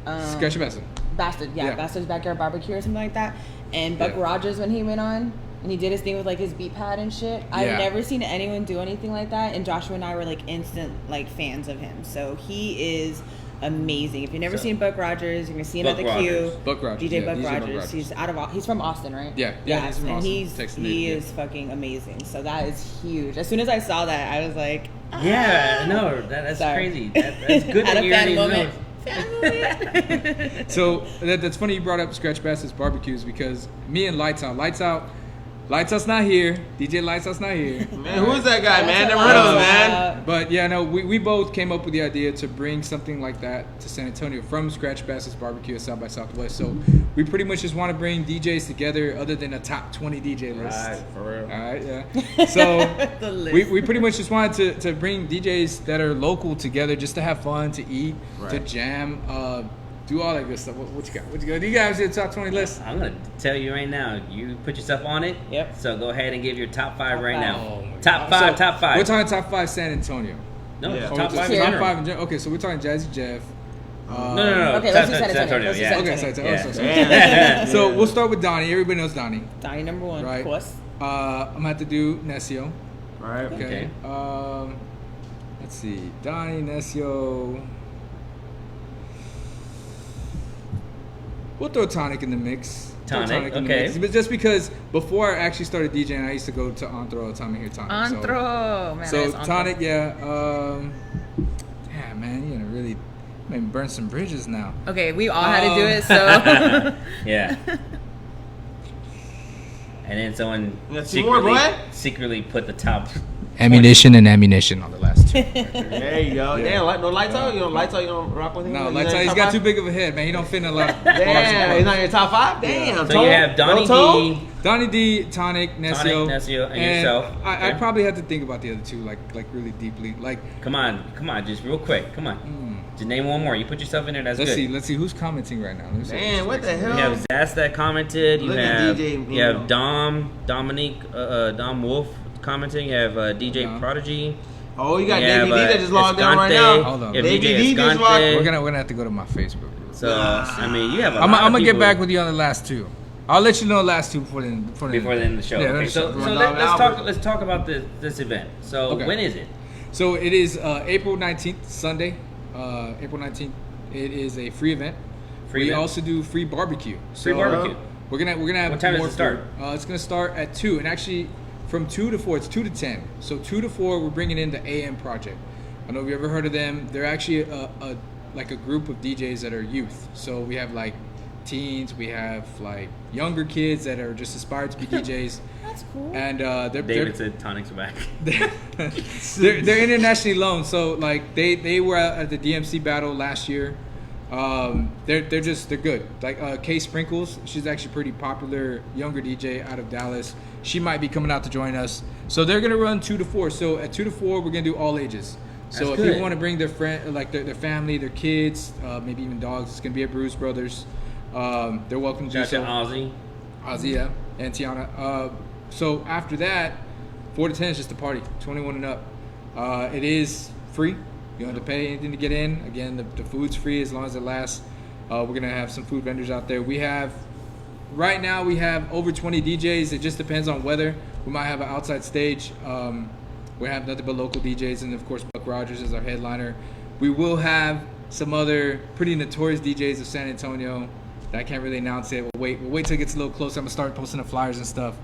Sketch Besson. Bastard. Yeah, Yeah. Bastard's backyard barbecue or something like that. And Buck Yeah. Rogers when he went on. And he did his thing with like his beat pad and shit. I've Yeah. never seen anyone do anything like that. And Joshua and I were like instant like fans of him. So he is amazing. If you've never seen Buck Rogers, you're gonna see him Buck at the Rogers. Q. Buck Rogers. DJ yeah, Buck DJ Rogers. He's from Austin, right? Yeah, he's from and Austin, he's Texas he native, is fucking amazing. So that is huge. As soon as I saw that, I was like, Yeah, no, that's Sorry. crazy. That's good Had that a you fan already know. moment. Fan moment. So that's funny you brought up Scratch Bassett's barbecues because me and Lights Out's not here. DJ Lights Out's not here. Man, who is that guy, man? That's Never heard of him, a man. lot. But yeah, no, we both came up with the idea to bring something like that to San Antonio from Scratch Bassett's barbecue at South by Southwest. So we pretty much just want to bring DJs together other than a top 20 DJ list. Right, for real. All right, yeah. So The list. we pretty much just wanted to bring DJs that are local together just to have fun, to eat, to Right. jam, do all that good stuff. What you got? What you got? Do you guys see the top 20 list? I'm gonna tell you right now. You put yourself on it. Yep. So go ahead and give your top five Top right five. now. Oh my Top God. five. So Top five. We're talking top 5 San Antonio. No, Yeah. top Or five. here? in top general. 5 in general. Okay, so we're talking Jazzy Jeff. No, no, no. Okay, San- let's do San San Antonio. Let's do yeah. San Okay, Antonio. so, Yeah. so, so. Damn. So we'll start with Donnie. Everybody knows Donnie. Donnie number one, Right. of course. I'm gonna have to do Nesio. Right. Okay. Let's see. Donnie, Nesio. We'll throw Tonic in the mix. Throw Tonic, in the okay. mix. But just because before I actually started DJing, I used to go to Anthro all the time and hear Tonic. Antro, man. So, that's Antro. Tonic, yeah. Yeah, man, you're gonna really maybe burn some bridges now. Okay, we all had to do it, so. Yeah. And then someone You got two more, boy? secretly put the top. Ammunition and ammunition on the last two. There you go. Yeah. Damn, no lights out? You don't lights out? You don't rock with him? No, He's like not in he's your got top too five? big of a head, man. He don't fit in a lot of Damn, he's bars. not in your top 5? Damn. So you have Donnie D. Donnie D, Tonic, Nesio, Nesio, and yourself. I Okay. probably have to think about the other two, like really deeply. Like, Come on, just real quick. Come on. Just name one more. You put yourself in there. That's let's good. see who's commenting right now. Let me see. Damn, what the hell? You have Zaz that commented. You Look at have DJ, you have Dominique, Dom Wolf commenting. You have DJ Dom. Prodigy. Oh, you got You have, Davey D that just logged in right Escante. now. Hold on. You have Davey DJ D just Escante. logged We're gonna have to go to my Facebook. So I mean, you have. I'm lot of gonna get people back with you on the last two. I'll let you know the last two before the end before the end of the show. Yeah, Okay, that's so the so show. let's talk about this event. So Okay. when is it? So it is April 19th, Sunday. April 19th. It is a free event. Free we event. also do free barbecue. Free barbecue. We're gonna have What time does more it start? food. It's gonna start at 2, and actually from 2 to 4. It's 2 to 10. So 2 to 4, we're bringing in the AM Project. I don't know if you ever heard of them. They're actually like a group of DJs that are youth. So we have like teens, we have like younger kids that are just aspired to be DJs. That's cool. And they're David said Tonic's back. they're internationally known. So like they were at the DMC battle last year. They're good. Like Kay Sprinkles, she's actually pretty popular younger DJ out of Dallas. She might be coming out to join us. So they're gonna run 2 to 4. So at 2 to 4, we're gonna do all ages. So That's if good. people want to bring their friend, like their family, their kids, maybe even dogs, it's gonna be at Bruce Brothers. They're welcome to do Shout so. out to Ozzy. Azia and Tiana. So after that, 4 to 10 is just a party, 21 and up. It is free. You don't have to pay anything to get in. Again, the food's free as long as it lasts. We're gonna have some food vendors out there. Right now we have over 20 DJs. It just depends on weather. We might have an outside stage. We have nothing but local DJs, and of course Buck Rogers is our headliner. We will have some other pretty notorious DJs of San Antonio that I can't really announce it. We'll wait till it gets a little closer. I'm gonna start posting the flyers and stuff.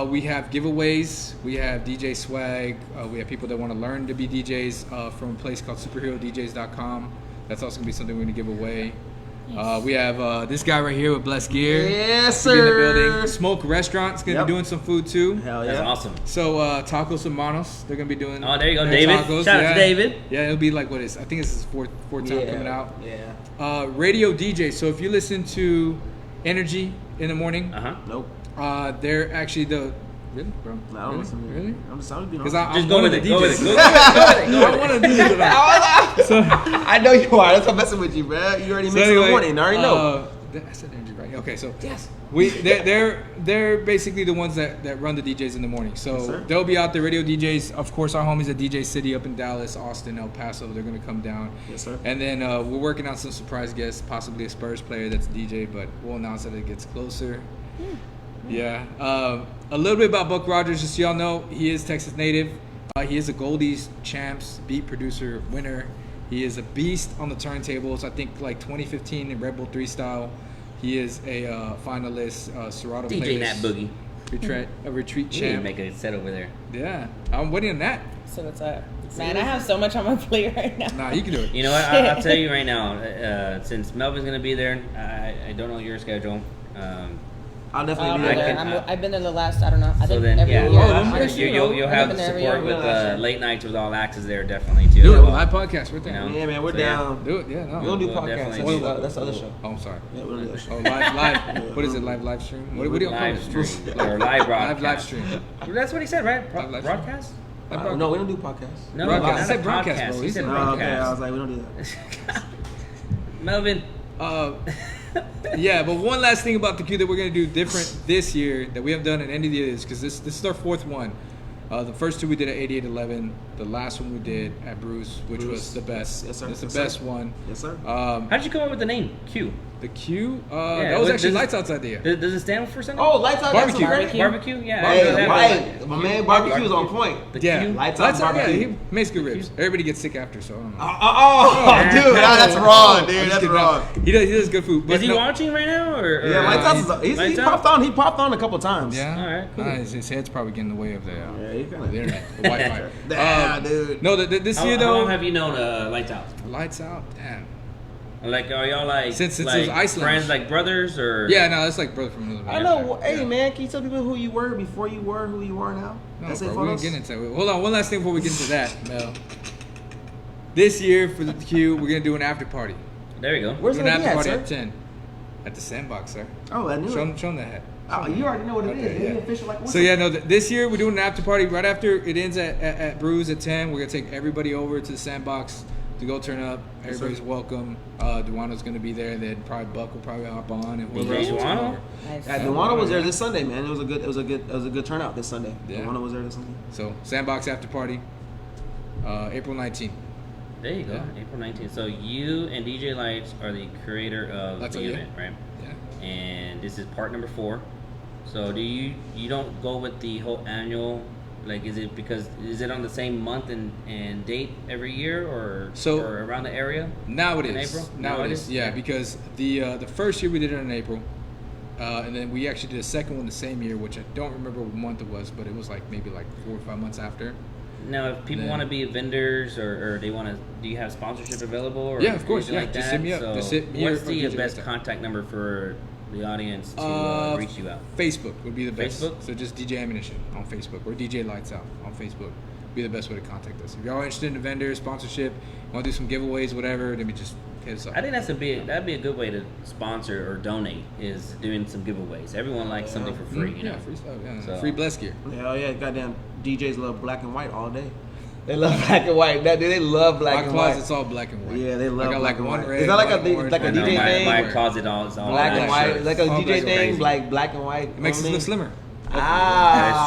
We have giveaways. We have DJ swag. We have people that want to learn to be DJs from a place called superherodjs.com. That's also gonna be something we're gonna give away. We have this guy right here with Blessed Gear. Yes, Gonna be in the sir. building. Smoke Restaurant's gonna Yep. be doing some food too. Hell That's yeah. awesome. So Tacos Hermanos, they're gonna be doing. Oh, there you go, their David. Tacos. Shout out to David. Yeah, it'll be like what is? I think this is fourth time coming out. Yeah. Radio DJ. So if you listen to Energy in the morning, Nope. they're actually the. Really, bro? No, I don't listen to it. Really? I'm just being Because honest. I'm Just go one with of it. the Go with DJs. it. Go with it. I want to do this. So, I know you are. That's why I'm messing with you, bro. You already mixed in the morning. I already know. I said Energy right. Okay, so Yes. they're basically the ones that run the DJs in the morning. So Yes, sir. they'll be out there. Radio DJs, of course, our homies at DJ City up in Dallas, Austin, El Paso. They're gonna come down. Yes, sir. And then we're working on some surprise guests, possibly a Spurs player that's a DJ, but we'll announce that it gets closer. Yeah. A little bit about Buck Rogers, just so y'all know, he is Texas native. He is a Goldies Champs beat producer winner. He is a beast on the turntables. I think like 2015 in Red Bull 3 style. He is a finalist, Serato DJ Nat playlist, Boogie. retreat You need to champ. make a set over there. Yeah, I'm waiting on that. So what's up? Man, I have so much on my plate right now. Nah, you can do it. You know what? I'll tell you right now. Since Melvin's gonna be there, I don't know your schedule. I'll I'll definitely be be I there. can- I've been there the last, I don't know, I So think then, every yeah, year. you'll I've have been the there every support year. with late nights with all access there definitely too. Do it. as well. Live podcast. We're there. You know? Yeah, man, we're So, yeah. down. Do it. Yeah, no. We don't do We'll podcasts. definitely That's the other do- show. Oh, I'm sorry. Yeah, we don't do that show. Oh, live. What is it? Live stream? What do you call Live it? stream or live broadcast. Live stream. That's what he said, right? Live stream. Broadcast? No, we don't do podcasts. No, Broadcast. not I said a broadcast, podcast. bro. He said Oh, okay, I was broadcast. like, we don't do that. Melvin, Yeah, but one last thing about the queue that we're gonna do different this year that we haven't done at any of the others, because this is our fourth one. The first two we did at 8811. The last one we did at Bruce, which was the best. Yes, sir. It's the Yes, best sir. one. Yes, sir. how did you come up with the name Q? The queue, Yeah, that was what- actually does- Lights Out's idea. Does it stand for something? Oh, lights out. Barbecue. That's Barbecue? Yeah. Hey, I know that, but right. My man, barbecue is on point. The Yeah, Q? Lights Out Yeah, barbecue. he makes good ribs. Everybody gets sick after, so I don't know. Oh, dude, that's wrong, dude. I'm just That's kidding. wrong. He does good food. But Is he no- watching right now? Or Yeah, Lights Out is. Lights He Out? popped on. He popped on a couple times. Yeah. All right, cool. His head's probably getting in the way of the Yeah, he kind the of. internet, the Wi-Fi. Damn, dude. No, this How, year how though, long have you known Lights Out? Lights Out. Damn. Like, are y'all like Since it like was Iceland. friends, like brothers, or Yeah, no, that's like brother from another. I know. Hey, man, can you tell people who you were before you were who you are now? No, That's it, bro, we're gonna photos. get into it. Hold on, one last thing before we get into that, Mel. This year for the queue, we're gonna do an after party. There you go. Where's We're the gonna at, after sir? party at 10 at the Sandbox, sir. Oh, I knew Show it. them the hat. Oh, you already know what it is. Okay, Ain't it yeah. official like what's So it? yeah, no. This year we're doing an after party right after it ends at Brews at 10. We're gonna take everybody over to the Sandbox to go turn up. Yes, sir. Everybody's welcome. Duano's gonna be there. Then probably Buck will probably hop on and whoever DJ else will turn Duano? over. Nice. Yeah, Duano was there this Sunday, man. It was a good turnout this Sunday. Yeah. Duano was there this Sunday. So Sandbox after party, April 19th. There you go. Yeah. April 19th. So you and DJ Lights are the creator of That's the it, yeah. event, right? Yeah. And this is part number 4. So do you don't go with the whole annual? Like, is it on the same month and date every year, or around the area? Now it In is. April? Now it is. Yeah, because the first year we did it in April, and then we actually did a second one the same year, which I don't remember what month it was, but it was like maybe like 4 or 5 months after. Now, if people Then- want to be vendors or they want to, do you have sponsorship available? Or Yeah, of course, anything yeah. like Just that? hit me up. So Just hit me what's or the DJ best Lights. contact number for the audience to reach you out? Facebook would be the best. Facebook? So just DJ Ammunition on Facebook or DJ Lights Out on Facebook. Be the best way to contact us. If y'all are interested in the vendor sponsorship, want to do some giveaways, whatever, then we just hit us up. I think that'd be a good way to sponsor or donate, is doing some giveaways. Everyone likes something for free, you know. Yeah, free stuff. Yeah, So- free blessed gear. Hell yeah, goddamn DJs love black and white all day. They love black and white. That dude, they love black My and closet's white. all black and white. Yeah, they love I got black like and one white. red. Is that like a one thing- orange, like a I one know, DJ black. thing? my closet is all Black and black white, shirts. like a All DJ black and thing, white. like black and white. It makes us only. look slimmer. Ah,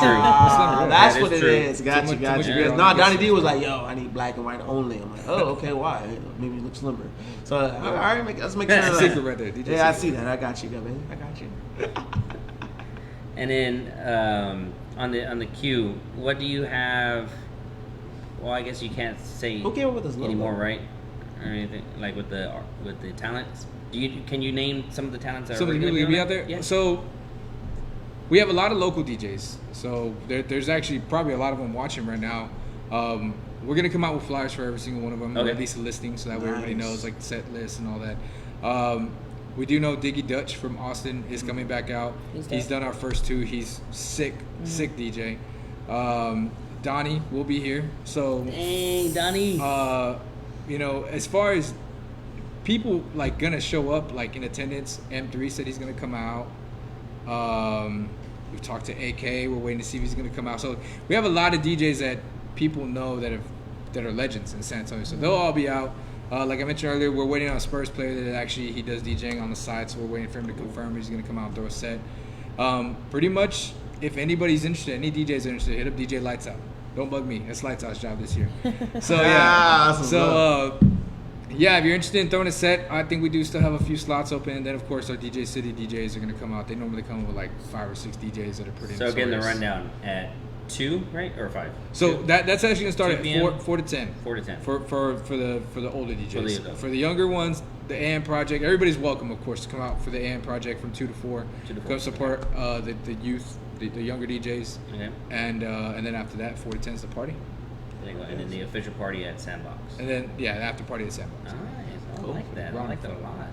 That that's is what it true. is. Got Too you, much- got too you. much Because beer no, on Donnie it. D was like, "Yo, I need black and white only." I'm like, "Oh, okay, why? Maybe it looks slimmer." So, all right, let's make sure. That's that- Secret right there. DJ Yeah, I secret. see that. I got you, baby. I got you. And then on the queue, what do you have? Well, I guess you can't say Who came up with this logo? anymore, right? Or anything like with the talents. Can you name some of the talents that Some are of the gonna people be be on out there. Yeah. So we have a lot of local DJs. So there's actually probably a lot of them watching right now. We're gonna come out with flyers for every single one of them, or Okay. at least a listing, so that way everybody Nice. knows like the set list and all that. We do know Diggy Dutch from Austin is coming back out. He's done our first 2. He's sick DJ. Donnie will be here. So, dang, Donnie. You know, as far as people like gonna show up like in attendance, M3 said he's gonna come out. We've talked to AK. We're waiting to see if he's gonna come out. So we have a lot of DJs that people know that are legends in San Antonio. So they'll all be out. Like I mentioned earlier, we're waiting on a Spurs player that actually he does DJing on the side. So we're waiting for him to confirm he's gonna come out and throw a set. Pretty much, if anybody's interested, any DJs are interested, hit up DJ Lights Out. Don't bug me. It's Lights Out's job this year. So yeah. Yeah, if you're interested in throwing a set, I think we do still have a few slots open. And then, of course, our DJ City DJs are going to come out. They normally come with like 5 or 6 DJs that are pretty. So getting the rundown at 2, right, or 5? So 2? That's actually going to start at 4 to 10. 4 to 10. For the older DJs. For the younger ones, the AM Project. Everybody's welcome, of course, to come out for the AM Project from 2 to 4. Come support the youth, the younger DJs. Okay. And then after that, 4 to 10 is the party. And then the official party at Sandbox. And then, the after party at Sandbox. Nice. I like that. I like that a lot.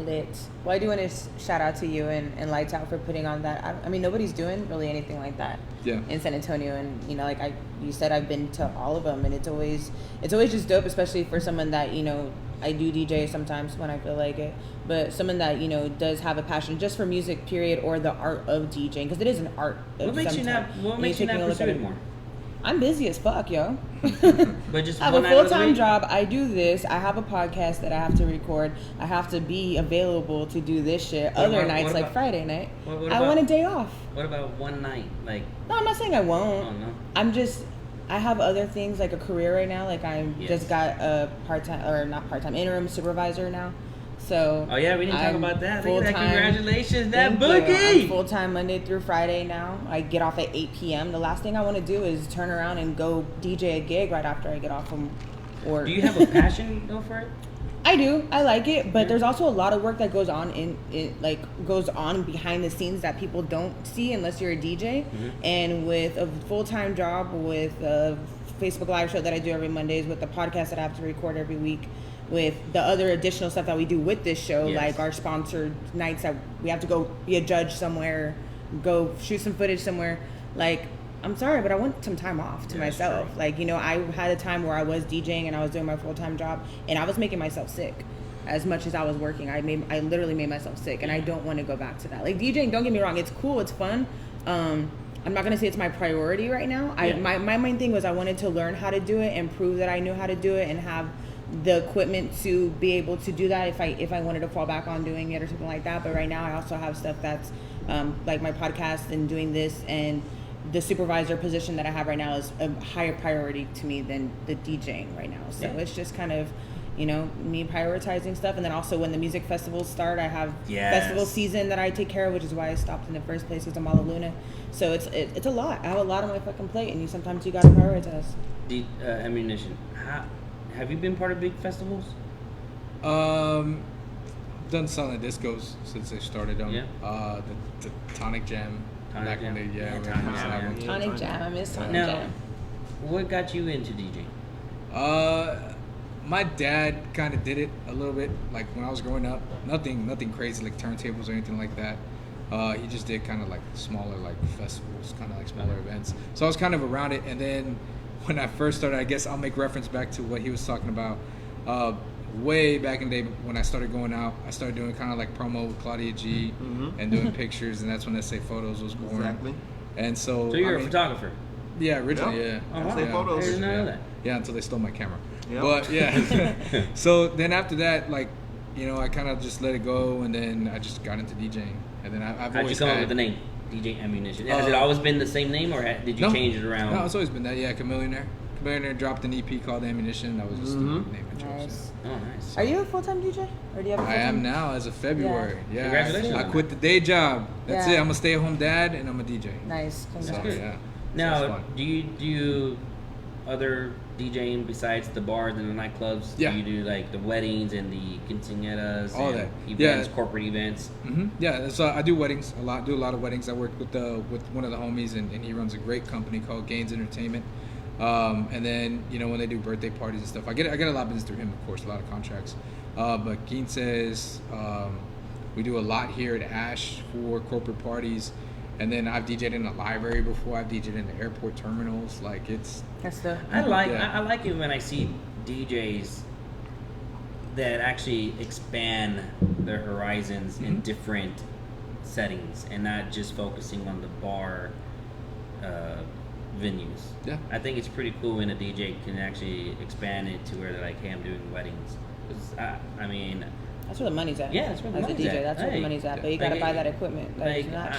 Lit. Well, I do want to shout out to you and Lights Out for putting on that. I mean, nobody's doing really anything like that in San Antonio. And, you know, like you said, I've been to all of them. And it's always just dope, especially for someone that, you know, I do DJ sometimes when I feel like it. But someone that, you know, does have a passion just for music, period, or the art of DJing. Because it is an art. What makes you not pursue it more? I'm busy as fuck, yo. But just I have a full-time job. I do this. I have a podcast that I have to record. I have to be available to do this shit. Other nights, like Friday night, I want a day off. What about one night? Like, no, I'm not saying I won't. Oh, no. I have other things, like a career right now. Like just got a part-time, or not part-time, interim supervisor now. So we didn't talk about that. Congratulations, that boogie. I'm full-time Monday through Friday now. I get off at 8 p.m. The last thing I want to do is turn around and go DJ a gig right after I get off from work. Do you have a passion though for it? I do. I like it, but there's also a lot of work that goes on goes on behind the scenes that people don't see unless you're a DJ. Mm-hmm. And with a full-time job, with a Facebook Live show that I do every Mondays, with the podcast that I have to record every week, with the other additional stuff that we do with this show, like our sponsored nights that we have to go be a judge somewhere, go shoot some footage somewhere. Like, I'm sorry, but I want some time off to myself. True. Like, you know, I had a time where I was DJing and I was doing my full-time job and I was making myself sick. As much as I was working, I literally made myself sick, and I don't want to go back to that. Like, DJing, don't get me wrong, it's cool, it's fun. I'm not gonna say it's my priority right now. My main thing was I wanted to learn how to do it and prove that I knew how to do it and have the equipment to be able to do that if I wanted to fall back on doing it or something like that. But right now I also have stuff that's like my podcast and doing this, and the supervisor position that I have right now is a higher priority to me than the DJing right now. So it's just kind of, you know, me prioritizing stuff. And then also when the music festivals start, I have festival season that I take care of, which is why I stopped in the first place with the Mala Luna. So it's a lot. I have a lot on my fucking plate, and sometimes you gotta prioritize. The ammunition. Have you been part of big festivals? Done silent discos since they started them. Yeah. The Tonic Jam. Tonic Jam. Tonic Jam. I miss Tonic Jam. What got you into DJing? My dad kind of did it a little bit, like when I was growing up. Nothing crazy like turntables or anything like that. He just did kind of like smaller like festivals, kind of like smaller events. So I was kind of around it, and then when I first started, I guess I'll make reference back to what he was talking about. Way back in the day when I started going out, I started doing kind of like promo with Claudia G and doing pictures, and that's when SA Photos was born. Exactly. And so you're a photographer? Yeah, originally, yeah. Oh, wow. Photos. I didn't know that. Yeah, until they stole my camera. Yep. But yeah. So then after that, like, you know, I kind of just let it go, and then I just got into DJing. And then I've always come up with the name? DJ Ammunition. Has it always been the same name, or did you change it around? No, it's always been that. Yeah, Chameleonaire. Chameleonaire dropped an EP called Ammunition. That was just the name and choice. Nice. Oh, nice. Are you a full-time DJ? Or do you have a full-time? I am now as of February. Yeah. Congratulations. I quit the day job. That's it. I'm a stay-at-home dad, and I'm a DJ. Nice. So, yeah. Now, do you do other DJing besides the bars and the nightclubs? Yeah. Do you do like the weddings and the quinceañeras? All that. Events, corporate events? Mm-hmm. Yeah, so I do weddings a lot. Do a lot of weddings. I work with one of the homies, and he runs a great company called Gaines Entertainment. And then, you know, when they do birthday parties and stuff, I get a lot of business through him, of course, a lot of contracts. But Quinces, We do a lot here at Ash for corporate parties. And then I've DJ'd in the library before. I've DJ'd in the airport terminals. Like, it's... That's the. I like Yeah. I like it when I see DJs that actually expand their horizons in different settings and not just focusing on the bar venues. Yeah. I think it's pretty cool when a DJ can actually expand it to where they're like, hey, I'm doing weddings. 'Cause I mean, That's where the money's at. Yeah, that's where the As money's a DJ, at. that's where the Hey, money's at. But you gotta like, buy that equipment. That's like not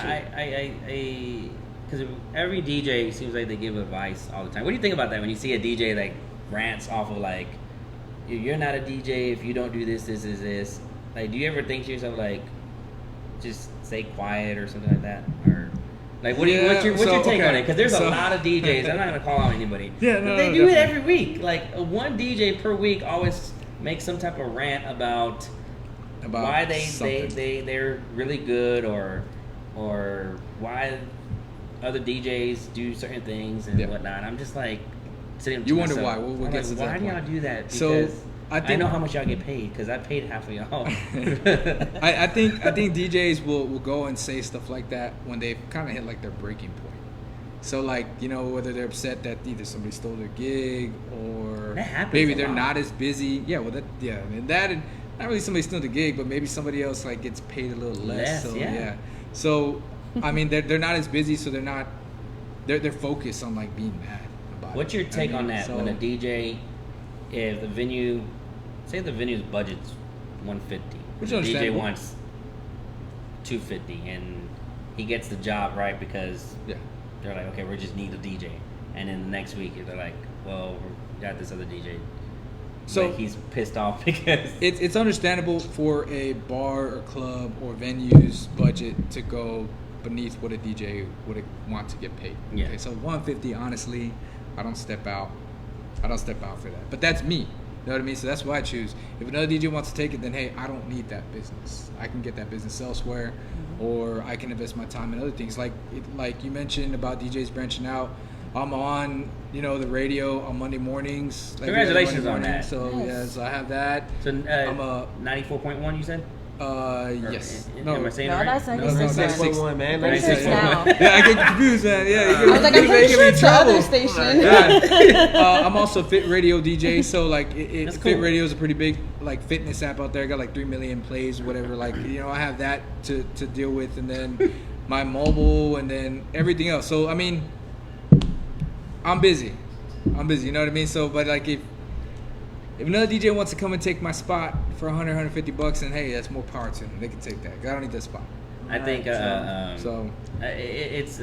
cheap. because every DJ seems like they give advice all the time. What do you think about that when you see a DJ like rants off of like, you're not a DJ if you don't do this, this, this. Like, do you ever think to yourself like, just stay quiet or something like that, or like what's your take on it? Because there's a lot of DJs. I'm not gonna call out anybody. Yeah, but no, they no, do it definitely. every week. Like one DJ per week always makes some type of rant about why they're really good or why other DJs do certain things and whatnot. I'm just like sitting. You to wonder myself, why? We'll I'm get to like, why that do y'all point. do that? Because So, I know how much y'all get paid because I paid half of y'all. I think DJs will go and say stuff like that when they've kind of hit like their breaking point. So like, you know, whether they're upset that either somebody stole their gig or That happens maybe a they're lot. not as busy. Yeah, well and that and not really somebody stealing the gig, but maybe somebody else like gets paid a little less. So yeah. So I mean they're not as busy, so they're focused on like being mad about What's it. your take I mean, on that so- when a DJ, if the venue, say the venue's budget's $150, Which is the DJ understandable. wants $250, and he gets the job right because Yeah. they're like, okay, we just need a DJ, and then the next week they're like, well, we got this other DJ, So- but he's pissed off because It's understandable for a bar or club or venue's budget to go beneath what a DJ would want to get paid. Yeah. Okay, so $150, honestly, I don't step out for that. But that's me. You know what I mean? So that's why I choose. If another DJ wants to take it, then hey, I don't need that business. I can get that business elsewhere, or I can invest my time in other things. Like you mentioned about DJs branching out. I'm on, the radio on Monday mornings. Like Congratulations every on Monday that. morning. So Yes. so I have that. so I'm a 94.1, you said? yes. Am I saying No, it right? that's No, 96. that's 6.1, man. Pretty sure it's 96.1. now. Yeah, I get confused, man. Yeah, I was like, I'm pretty sure it's the other station. Yeah. I'm also a Fit Radio DJ, so like That's Fit cool. Radio is a pretty big like fitness app out there. I got like 3 million plays, whatever. Like I have that to deal with, and then my mobile, and then everything else. So I mean, I'm busy. You know what I mean? So, but like if another DJ wants to come and take my spot for $150, then hey, that's more power to them. They can take that. 'Cause I don't need that spot. I think So it's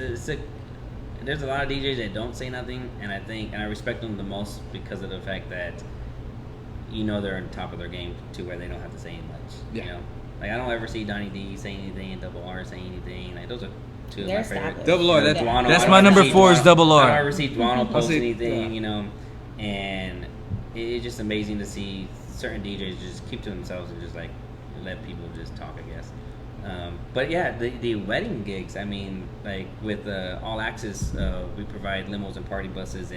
there's a lot of DJs that don't say nothing, and I respect them the most because of the fact that they're on top of their game to where they don't have to say much. Yeah. Like I don't ever see Donnie D say anything and Double R say anything. Like those are two of They're my favorite. established. Double R, Or that's- Duano. that's I my don't number see 4 is Duano- Double R. I don't ever see Duano post see- anything, yeah. and it's just amazing to see certain DJs just keep to themselves and just like let people just talk, I guess. But yeah, the wedding gigs. I mean, like with All Access, we provide limos and party buses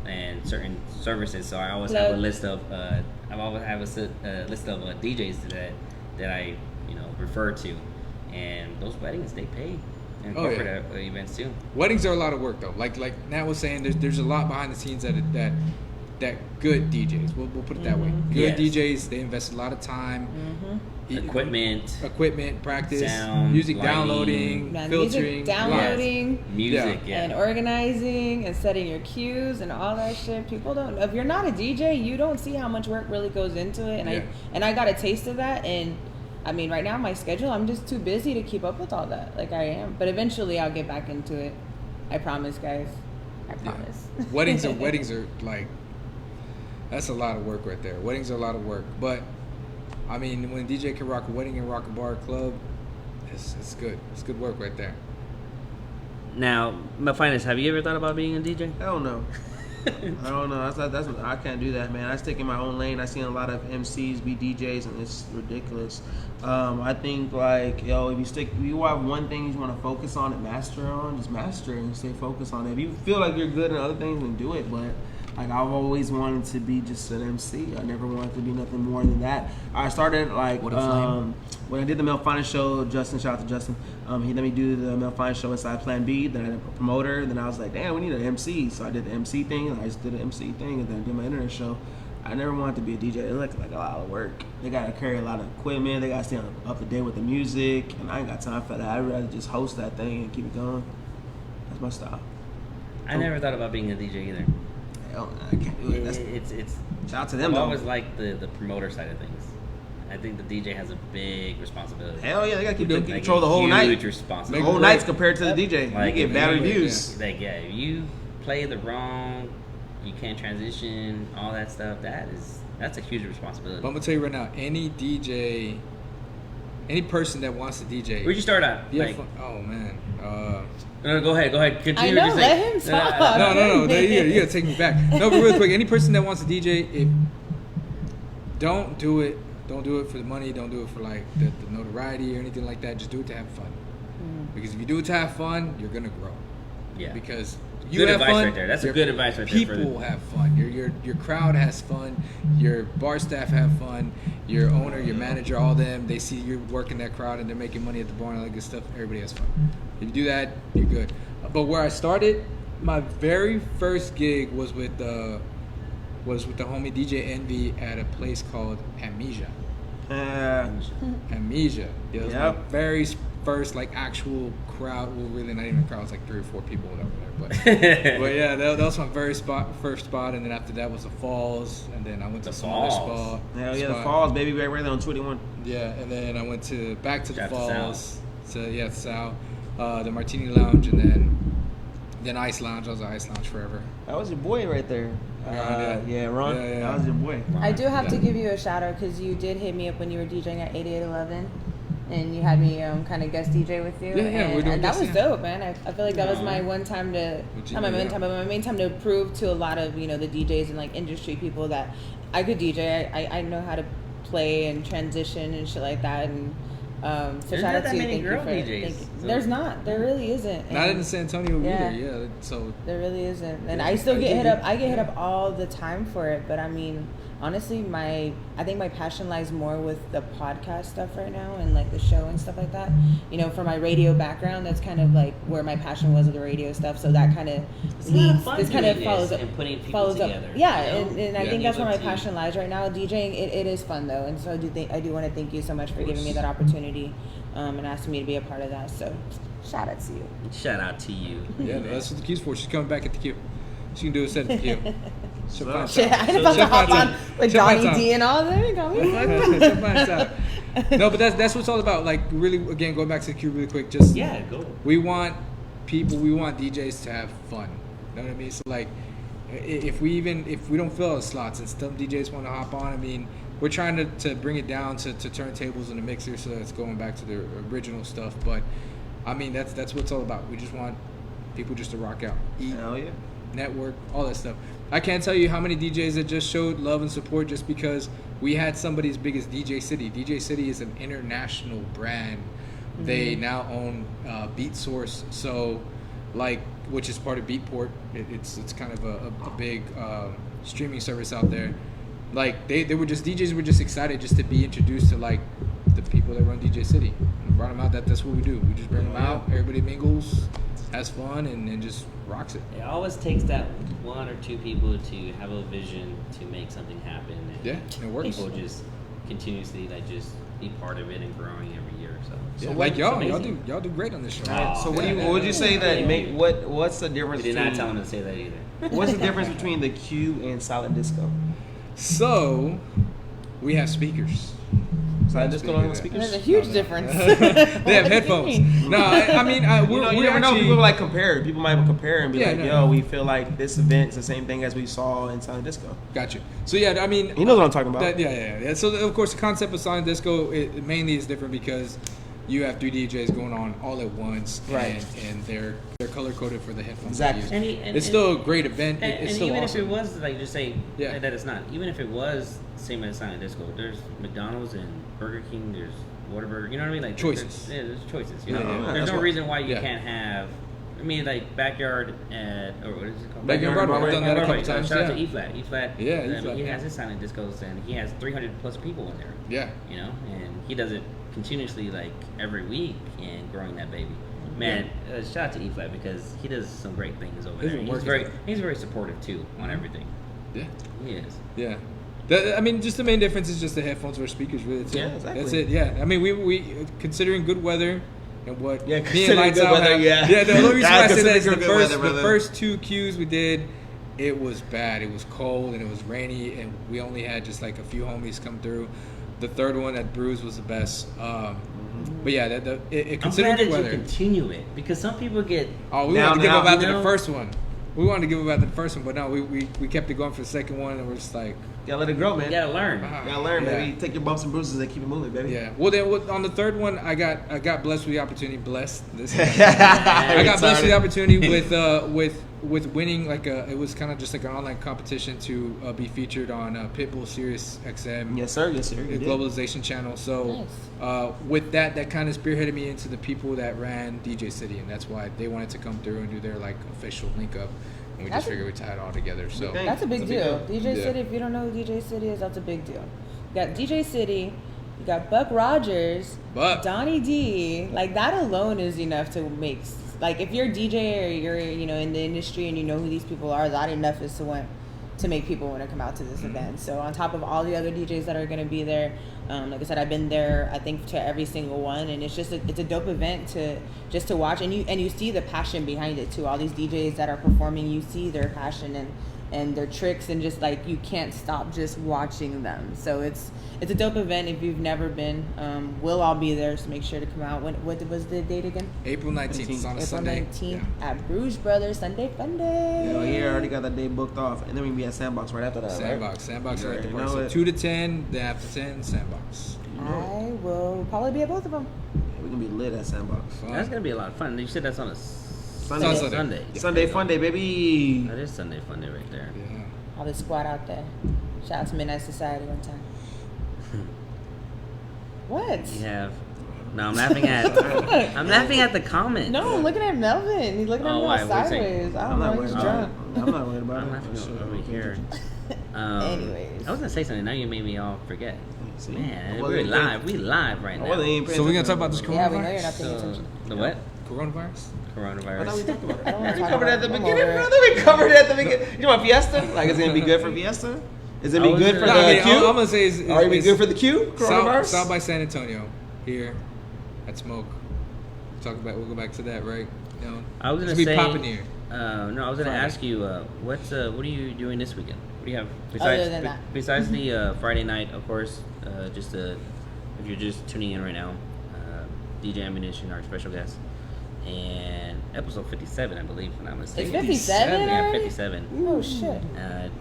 and certain services. So I always have a list of list of DJs that I refer to, and those weddings they pay, and Oh, yeah. corporate events too. weddings are a lot of work though. Like Nat was saying, there's a lot behind the scenes that good DJs. We'll put it that way. Good Yes. DJs, they invest a lot of time, equipment, practice, Sound, music lighting. downloading, Man, filtering, music downloading Music, and yeah. organizing and setting your cues and all that shit. People don't. If you're not a DJ, you don't see how much work really goes into it. And I got a taste of that. And I mean, right now my schedule, I'm just too busy to keep up with all that. Like I am. But eventually I'll get back into it. I promise, guys. I promise. weddings are like, that's a lot of work right there. Weddings are a lot of work, but I mean, when a DJ can rock a wedding and rock a bar or club, it's good. It's good work right there. Now, my finest, have you ever thought about being a DJ? Hell no. I don't know. That's what I can't do that, man. I stick in my own lane. I seen a lot of MCs be DJs, and it's ridiculous. I think if you have one thing you want to focus on and master on, just master it and stay focused on it. If you feel like you're good in other things, then do it. But Like I've always wanted to be just an MC. I never wanted to be nothing more than that. I started like What a flame. when I did the Mel Finance show. Justin, shout out to Justin. He let me do the Mel Finance show inside Plan B. Then I had a promoter. Then I was like, damn, we need an MC. So I did the MC thing. And I just did the MC thing, and then I did my internet show. I never wanted to be a DJ. It looked like a lot of work. They gotta carry a lot of equipment. They gotta stay up to date with the music, and I ain't got time for that. I'd rather just host that thing and keep it going. That's my style. I never thought about being a DJ either. Hell, I can't do it. That's, It's shout out to them I've though. always liked the promoter side of things. I think the DJ has a big responsibility. Hell yeah, they gotta keep Like control the a whole huge night. Make responsibility. The whole Make or night's compared to the DJ. Like, you get bad reviews. Like, yeah, if you play the wrong, you can't transition, all that stuff. That's a huge responsibility. But I'm gonna tell you right now, any DJ, any person that wants to DJ, Where'd you start at? yeah, Like, oh man, no, go ahead. Continue. I know, what you're let saying. him talk. no, you gotta take me back. No, but real quick, any person that wants to DJ, don't do it for the money. Don't do it for like the notoriety or anything like that. Just do it to have fun. Because if you do it to have fun, you're gonna grow. Yeah. Because Good you have advice fun, right there. That's a your good advice right there for People the- have fun. Your crowd has fun. Your bar staff have fun. Your owner, your manager, all them. They see you working that crowd and they're making money at the bar and all that good stuff. Everybody has fun. If you do that, you're good. But where I started, my very first gig was with the homie DJ Envy at a place called Amnesia. Amnesia. Yeah, it was my Yep. very first like actual crowd. Well, really not even a crowd. It was like 3 or 4 people over there. But yeah, that was my first spot, and then after that was the Falls, and then I went to The some other Falls. Hell yeah, the spot. Falls, baby, right there on 21. Yeah, and then I went back to the Shout out to Falls. Sal, the Martini Lounge, and then Ice Lounge. I was at Ice Lounge forever. That was your boy right there. Ron. Yeah, Ron. Yeah. That was your boy. I do have to Yeah. give you a shout out because you did hit me up when you were DJing at 8811. And you had me kind of guest DJ with you. Yeah, and, we're doing and that was guest, yeah. dope, man. I feel like that was my one time to, not my main time, but my main time to prove to a lot of, the DJs and like industry people that I could DJ. I know how to play and transition and shit like that. And so There's shout not out that to you. many Thank you girl for DJs, thank you. so- There's not. There really isn't. Not And in San Antonio Yeah. either. Yeah, so there really isn't. And Yeah, I still I get do hit get- up. I get hit up all the time for it. But I mean, honestly, I think my passion lies more with the podcast stuff right now and like the show and stuff like that. For my radio background, that's kind of like where my passion was with the radio stuff. So that kind of It's a lot of leads. fun This kind of doing follows this up. and putting people follows together, up. Yeah, you know? and I Yeah. think that's where my Able to- passion lies right now. DJing, it is fun though, and so I do want to thank you so much for giving me that opportunity and asking me to be a part of that. So shout out to you. Shout out to you. yeah, that's what the queue's for. She's coming back at the queue. She can do a set at the queue. She'll find Shit, time. I ain't about to hop find on time. with She'll find Donnie time. D and all that. You got me. She'll find time. No, but that's what it's all about. Like really, again, going back to the queue really quick. Just Yeah, go. we want DJs to have fun. You know what I mean? So like, if we don't fill out slots and some DJs want to hop on, I mean, we're trying to bring it down to turntables and a mixer, so it's going back to the original stuff. But I mean, that's what it's all about. We just want people just to rock out, eat, Hell yeah. network, all that stuff. I can't tell you how many DJs that just showed love and support just because we had somebody as big as DJ City. DJ City is an international brand. Mm-hmm. They now own Beat Source, so like, which is part of Beatport. It's kind of a big streaming service out there. Like they were just DJs were just excited just to be introduced to like the people that run DJ City. We brought them out. That's what we do. We just bring them out. Everybody mingles, has fun, and just rocks it. It always takes that 1 or 2 people to have a vision to make something happen. And Yeah, it works. People just continuously just be part of it and growing every year. So Yeah, what- like y'all amazing. do great on this show. Oh, So what yeah. would you say that what's the we difference did not tell between him to say that either. what's the difference between the Q and silent disco? So we have speakers. Silent disco don't have There's a speakers? huge difference. They have headphones. No, I mean, You we're never know. actually, People like compare. People might compare and be Yeah, like, no, "Yo, no. we feel like this event is the same thing as we saw in silent disco." Got you. So yeah, I mean, You know what I'm talking about? Yeah. So of course, the concept of silent disco it mainly is different because you have 3 DJs going on all at once, Right. And they're color coded for the headphones. Exactly. they use. And It's still a great event. And, It's and still even awesome. if it was like just say Yeah. that it's not, even if it was same as silent disco, there's McDonald's and Burger King, there's Whataburger, you know what I mean? Like Choices. There's choices. You Yeah, know, yeah, there's that's no what- reason why you yeah. can't have mean, like backyard or what is it called? Backyard Broadway. We've done that a couple times. Shout out to Yeah. E-Flat. E-Flat. Yeah, I mean, E-Flat, he yeah. has his silent discos, and he has 300 plus people in there. Yeah. You know, and he does it continuously, like every week, and growing that baby. Man, shout out to E-Flat because he does some great things over there. He's very supportive too on everything. Yeah. He is. Yeah. I mean, just the main difference is just the headphones or speakers, really. That's Yeah, it. exactly. That's it. Yeah. I mean, we considering good weather and what Yeah, me and considering Lights good Out weather, have- yeah. Yeah. The only reason why I say that is Considering the good first weather, brother. the first 2 Qs we did, it was bad. It was cold and it was rainy, and we only had just like a few homies come through. The third one at Brews was the best. But yeah, it I'm considering glad good that weather. you continue it because some people get. Oh, we Now, wanted to give now, up after you the know? first one. We wanted to give up after the first one, but no, we kept it going for the second one, and we're just like, Gotta let it grow, man. You gotta learn. Gotta learn, Yeah. baby. Take your bumps and bruises and keep it moving, baby. yeah. Well, then on the third one, I got blessed with the opportunity. I got blessed with the opportunity with winning it was kind of just like an online competition to be featured on Pitbull Sirius XM. Yes, sir. Yes, sir. The You did. globalization channel. So with that kind of spearheaded me into the people that ran DJ City, and that's why they wanted to come through and do their like official link up, and we just figured we tie it all together. So Okay. That's a big That's a deal. big DJ Yeah. City, if you don't know who DJ City is, that's a big deal. You got DJ City, you got Buck Rogers, Buck. Donnie D. Like that alone is enough to make. Like if you're a DJ or you're in the industry and you know who these people are, that enough is to make people want to come out to this event. So on top of all the other DJs that are going to be there, like I said, I've been there I think to every single one, and it's just it's a dope event to watch, and you see the passion behind it too. All these DJs that are performing, you see their passion and their tricks, and just like you can't stop just watching them. So it's a dope event. If you've never been, we'll all be there, so make sure to come out. What was the date again? April 19th is on a April Sunday. 19th at Bruges Brothers Sunday Fun Day. Yo, here already got that day booked off, and then we be at Sandbox right after that. Sandbox You right at the already park. know So it. 2 to 10, then after 10, Sandbox. I will probably be at both of them. Yeah, we're gonna be lit at Sandbox. Fun. That's gonna be a lot of fun. You said that's on a Sunday. Sunday. Sunday fun day, baby. That is Sunday fun day right there. Yeah. All the squad out there. Shout out to Midnight Society one time. What? You have. No, I'm laughing at the comment. No, I'm looking at Melvin. He's looking at Oh, me all why? What is he- sideways. I I'm don't not know. worried He's about drunk. it. I'm not worried about I'm it. laughing over here. Anyways. I was gonna say something. Now you made me all forget. See? Man, I we're wasn't live. We live right I now. wasn't even paying So we're gonna attention. talk about this Yeah, we know you're coronavirus. not paying So, attention. the what? Coronavirus? I thought we Coronavirus. talked about it. I don't wanna We talk covered it at the about it. I'm beginning, over it. brother. We covered it at the beginning. You know about Fiesta? Like, is it gonna be good for Fiesta? Is it I gonna be was good for gonna- the I mean, Q? I'm gonna say Are it be good for the Q? Coronavirus? South by San Antonio here at Smoke. We'll go back to that, right? You know, I was gonna it's be say. popping here. No, I was gonna Friday. ask you what are you doing this weekend? What do you have Other than that. besides the Friday night, of course? If you're just tuning in right now, DJ Ammunition, our special guest, and episode 57, I believe, if I'm not mistaken. It's 57 Yeah, already? 57. Oh shit.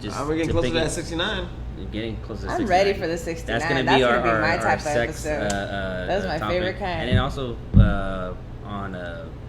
Just We're getting closer to that piggy- 69. Getting closer to I'm 69. ready for the 69. That's gonna That's be gonna our, be my our, type our of sex, episode. That was my topic. favorite kind. And then also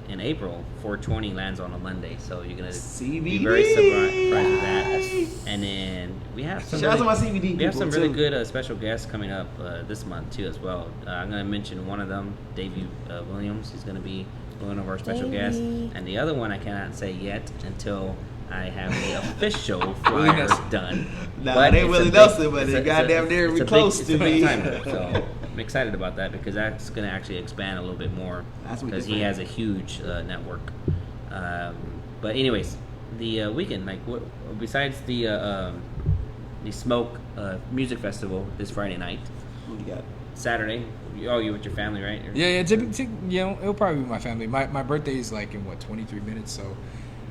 in April, 420 lands on a Monday, so you're gonna CBD. be very surprised with that. And then we have some Shout out to my CBD we have people, some really too. good special guests coming up this month too as well. I'm gonna mention one of them, Davey Williams. He's gonna be one of our special guests, Davey. and the other one I cannot say yet until I have the official Willie flyer Nelson. done. Nah, But it ain't it's a Willie big- Nelson, but it's it a- goddamn near it's be a close big, to it's a big me. timer, so I'm excited about that because that's going to actually expand a little bit more That's what we because did he for has him. a huge network. But anyways, the weekend, like what besides the Smoke Music Festival this Friday night, What you got? Saturday. You with your family, right? Yeah. It'll probably be my family. My birthday is like in 23 minutes. So.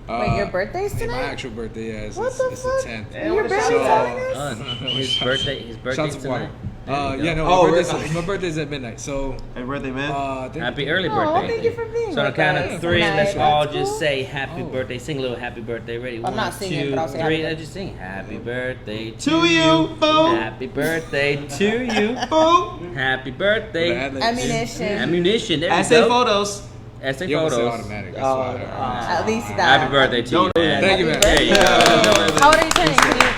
Wait, your birthday's yeah, tonight? my actual birthday, yeah, is What it's the the fuck? 10th. You're what barely is telling that? us? His birthday's Shots of water. tonight. There you Yeah, go. no, Oh, my birthday's at midnight. So, Happy birthday, man. Happy early Oh, birthday. thank you for being So on the with count us of three, tonight. let's all That's just cool. say happy Oh. birthday. Sing a little happy birthday. Ready? I'm not singing, but I'll say happy three. birthday. Let's just sing happy birthday To you, boo. Happy birthday to you. Boo. Happy birthday. Ammunition. Ammunition. There I we say go. photos. Essay you almost said photos. automatic. Oh, At least that. Happy birthday to you, man. Thank you, man. There you go. How old are you turning?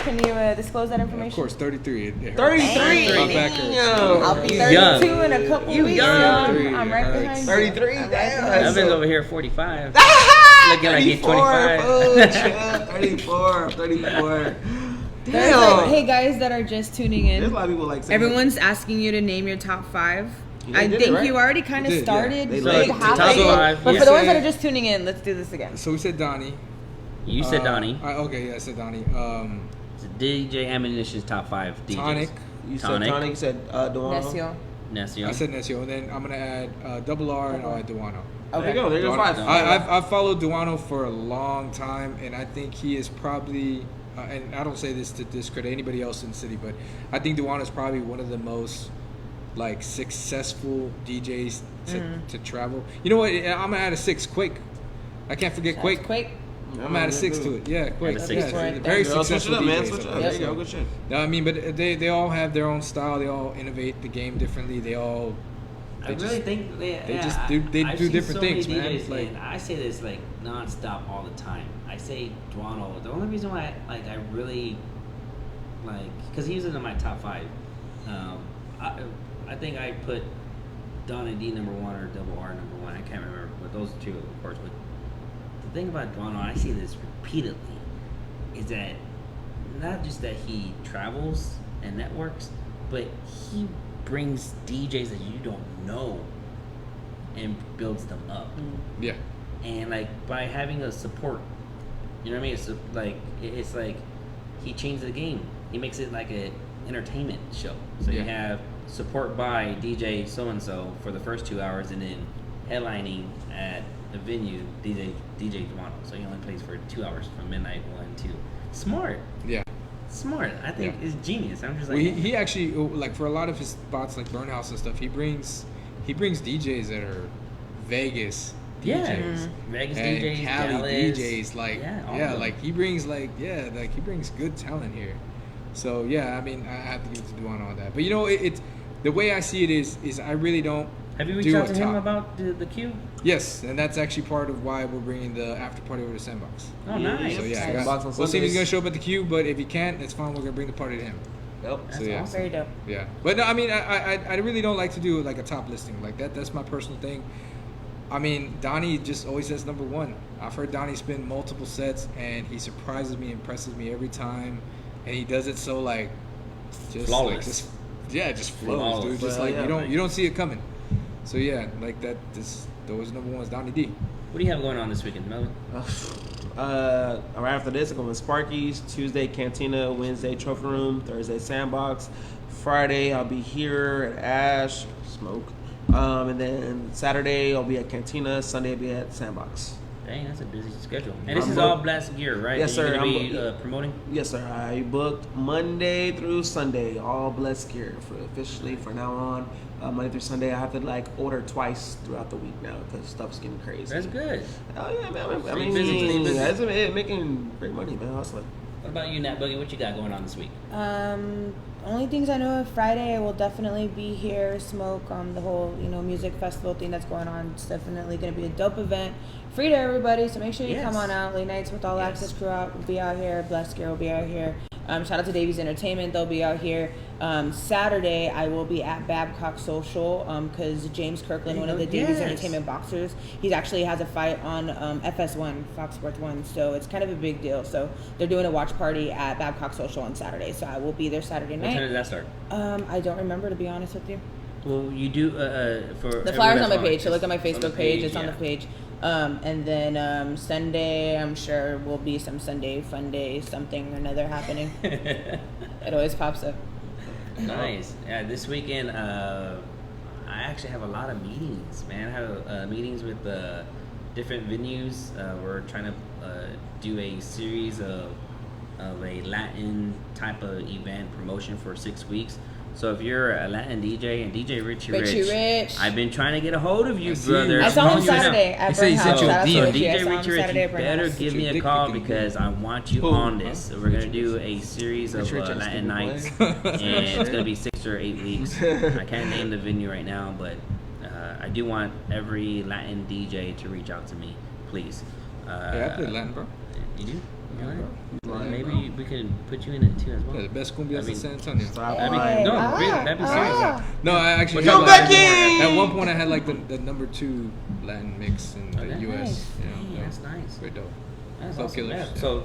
Can you disclose that information? Of course, 33. It hurts. 33. My back hurts. Damn. I'll be You 32 young. in a couple You weeks. young. So I'm right behind you. 33. I'm right Damn. behind you. Evan's over here 45. Ah, Looking like he's 25. 34. 34. There's like, Damn. hey guys that are just tuning There's a in. lot of people like saying Everyone's asking you to name your top 5. Yeah, I they did think it, right? you already kind of They did, yeah. started. They Like laid half top of it. five, But yeah. for the ones that Say- are just tuning in, let's do this again. So we said Donnie. You said Donnie. Okay, yeah, I said Donnie. DJ Ammunition's top 5 DJs. Tonic. You said Tonic. You said Duano. Nesio. Nesio. I said Nesio, and then I'm gonna add Double R and I'll add Duano. There you go. There goes Duano. 5. I've followed Duano for a long time, and I think he is probably, and I don't say this to discredit anybody else in the city, but I think Duano is probably one of the most like successful DJs to travel. You know what? I'm gonna add a 6. Quake. I can't forget Quake. Quake. I'm gonna add a 6 to it. Yeah, Quake. Add a 6 Yeah, to it. very Switch it successful up, man. DJs. Switch it up. Yeah, There you go. so- Good shit. No, I mean, but they all have their own style. They all innovate the game differently. They all. I really think they just do- they I've do seen different so many things, man. DJs, Like- and I say this like nonstop all the time. I say Duano. The only reason why I really like because he was in my top 5. I think I put Don and D number 1 or Double R number 1. I can't remember, but those two, of course. But the thing about Duano, I see this repeatedly, is that not just that he travels and networks, but he brings DJs that you don't know and builds them up. Yeah. And like by having a support, you know what I mean? It's like he changed the game. He makes it like a entertainment show. So you Yeah. have support by DJ so and so for the first 2 hours, and then headlining at the venue DJ Duano. So he only plays for 2 hours from midnight 1 to smart. Yeah. Smart. I think Yeah. it's genius. I'm just Well, like he actually like for a lot of his spots like Burn House and stuff. He brings DJs that are Vegas yeah, DJs. Vegas And DJs, Cali Dallas, DJs, like all of them. like he brings he brings good talent here. So yeah, I mean I have to give it to Duano on that. But you know, it's the way I see it is I really don't. Have you reached do out a to him top. about the queue? Yes, and that's actually part of why we're bringing the after party over to Sandbox. Oh, nice. So yeah, I Sandbox on we'll see if he's Sundays. gonna show up at the queue, but if he can't, it's fine. We're gonna bring the party to him. Yep. That's So, yeah. awesome. Very dope. Yeah, but no, I mean, I really don't like to do like a top listing like that. That's my personal thing. I mean, Donnie just always says number 1. I've heard Donnie spin multiple sets, and he surprises me, impresses me every time, and he does it so like just Flawless. like just flows, Flawless. dude. Just Well, like yeah, man. you don't see it coming. So yeah, like that. Those number 1 is Donnie D. What do you have going on this weekend, Melvin? Right after this, I'm going to Sparky's. Tuesday, Cantina. Wednesday, Trophy Room. Thursday, Sandbox. Friday, I'll be here at Ash. Smoke. And then Saturday, I'll be at Cantina. Sunday, I'll be at Sandbox. Dang, that's a busy schedule. And this I'm is all booked. Blast Gear, right? Yes, that you're sir. gonna I'm be booked. promoting? Yes, sir. I booked Monday through Sunday. All Blessed Gear for officially for now on. Monday through Sunday, I have to like order twice throughout the week now because stuff's getting crazy. That's good. Oh yeah, man. I Stay mean, busy, stay busy. that's making great money, man. Hustling. What about you, Nat Boogie? What you got going on this week? Only things I know of, Friday I will definitely be here, smoke the whole music festival thing that's going on. It's definitely going to be a dope event, free to everybody. So make sure you Yes. come on out. Late nights with All Yes. Access crew will be out here. Blessed Gear will be out here. Shout out to Davies Entertainment, they'll be out here. Saturday I will be at Babcock Social because James Kirkland, one of the Davies Yes. Entertainment boxers, he actually has a fight on FS1, Fox Sports 1, so it's kind of a big deal. So they're doing a watch party at Babcock Social on Saturday, so I will be there Saturday What time night. does that start? I don't remember, to be honest with you. Well, you do for The flyer's on my page, so look at my It's on the Facebook page. It's on yeah. the page. And then Sunday, I'm sure will be some Sunday fun day, something or another happening. It always pops up. Nice. Yeah, this weekend I actually have a lot of meetings, man. I have meetings with different venues. We're trying to do a series of a Latin type of event promotion for 6 weeks. So if you're a Latin DJ and DJ Richie Rich, I've been trying to get a hold of you, I see brother. you. I saw him I'm calling you now. Saturday at He said he Burn sent House. you a Shout out to DM. Richie. I DJ saw him Richie Rich, Saturday you at Burn better House. give me a Dick call picking because I want you Who? on this. We're gonna do a series of Richie Rich and Latin Stevie nights, Boy. and it's gonna be 6 or 8 weeks. I can't name the venue right now, but I do want every Latin DJ to reach out to me, please. Yeah, I play Latin, bro. You do? Yeah, bro. Maybe we can put you in it too as well. Yeah, the best cumbias in San Antonio. Stop That'd be, lying. no, really, that'd be serious. No, I actually Yo, had, Becky! at one point I had like the number 2 Latin mix in the Okay. U.S. Nice. You know, Dang, that's nice. Very dope. That's So awesome. killers, Yeah. yeah. So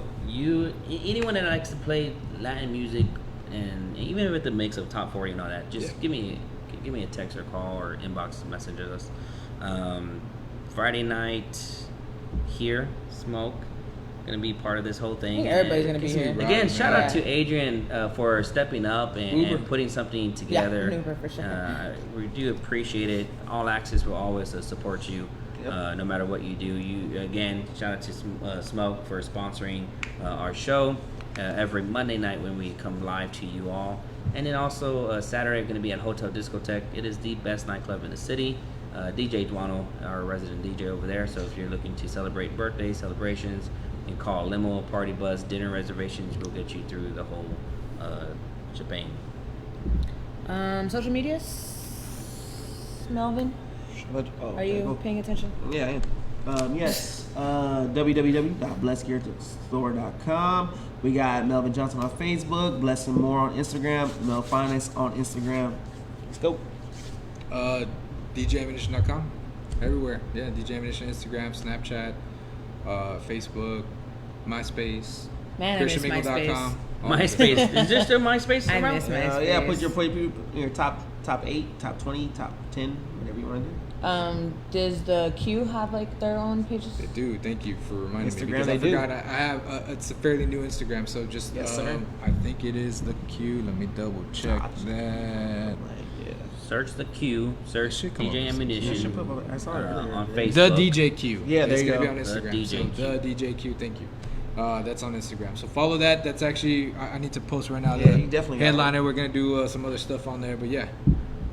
anyone that likes to play Latin music, and even with the mix of top 40 and all that, just give me a text or call or inbox message us. Friday night here, Smoke, gonna be part of this whole thing. I think everybody's gonna be It's gonna here. be Again, Right, shout man. out to Adrian for stepping up and Uber. putting something together. Uber for sure. We do appreciate it. All Access will always support you, Yep. no matter what you do. Again, shout out to Smoke for sponsoring our show every Monday night when we come live to you all. And then also Saturday, we're going to be at Hotel Discotheque. It is the best nightclub in the city. DJ Duano, our resident DJ over there. So if you're looking to celebrate birthday celebrations, you can call Limo, Party Bus, dinner reservations. We'll get you through the whole shebang. Social medias? Melvin, Oh, are you go. paying attention? Yeah, I am. Yes. www.blessedgearstore.com. We got Melvin Johnson on Facebook, Blessing More on Instagram, Mel Finance on Instagram. Let's go. DJammunition.com. Everywhere. Yeah, DJ Ammunition, Instagram, Snapchat, Facebook, MySpace, Man, I miss ChristianMingle.com. MySpace. Is there still MySpace I around? miss MySpace. Yeah, put your top 8, top 20, top 10, whatever you want to do. Does the Q have like their own pages? They do. Thank you for reminding me Instagram, because they I do. forgot. I have it's a fairly new Instagram, so just Yes, sir. I think it is the Q. Let me double check Gotcha. that. Search the Q. Search Should come DJ up. Ammunition Should pop up. I saw it earlier. on Yeah. Facebook. The DJ Q. Yeah, there it's you gonna go. be on The Instagram. DJ so Q. the DJ Q. Thank you. That's on Instagram. So follow that. That's actually I need to post right now. Yeah, the you definitely got headliner. We're gonna do some other stuff on there, but yeah,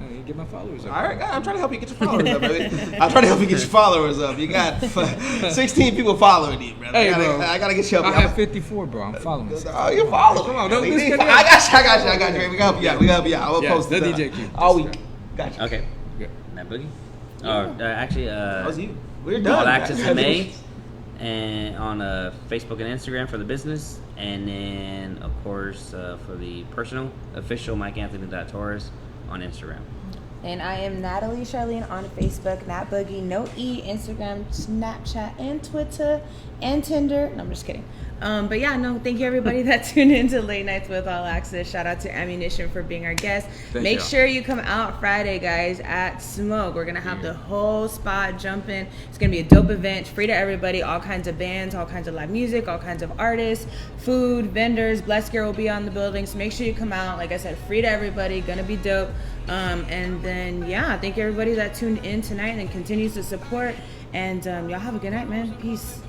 I need to get my followers up. All right, I'm trying to help you get your followers up, baby. I'm trying to help you get your followers up. You got 16 people following you, brother. Hey, I bro. gotta get you up. I have 54, bro. I'm following. Oh, you're following. Come on, don't I disconnect. got you. We gotta help you out. We gotta help you out. I'm Yeah, gonna post the it DJ Q. all week. Instagram. Gotcha. Okay. Good. That boogie? Actually, That was you. We're done. All Access in May, and on Facebook and Instagram for the business, and then of course for the personal, official MikeAnthony.Torres on Instagram. And I am Natalie Charlene on Facebook, Nat Boogie, no E, Instagram, Snapchat, and Twitter, and Tinder. No, I'm just kidding. But yeah, no, thank you everybody that tuned into Late Nights with All Access. Shout out to Ammunition for being our guest. Thank Make y'all. sure you come out Friday, guys, at Smoke. We're gonna have the whole spot jumping. It's gonna be a dope event, free to everybody. All kinds of bands, all kinds of live music, all kinds of artists, food, vendors. Blessed Gear will be on the building, so make sure you come out. Like I said, free to everybody. Gonna be dope. And then yeah, thank you everybody that tuned in tonight and continues to support. And y'all have a good night, man. Peace.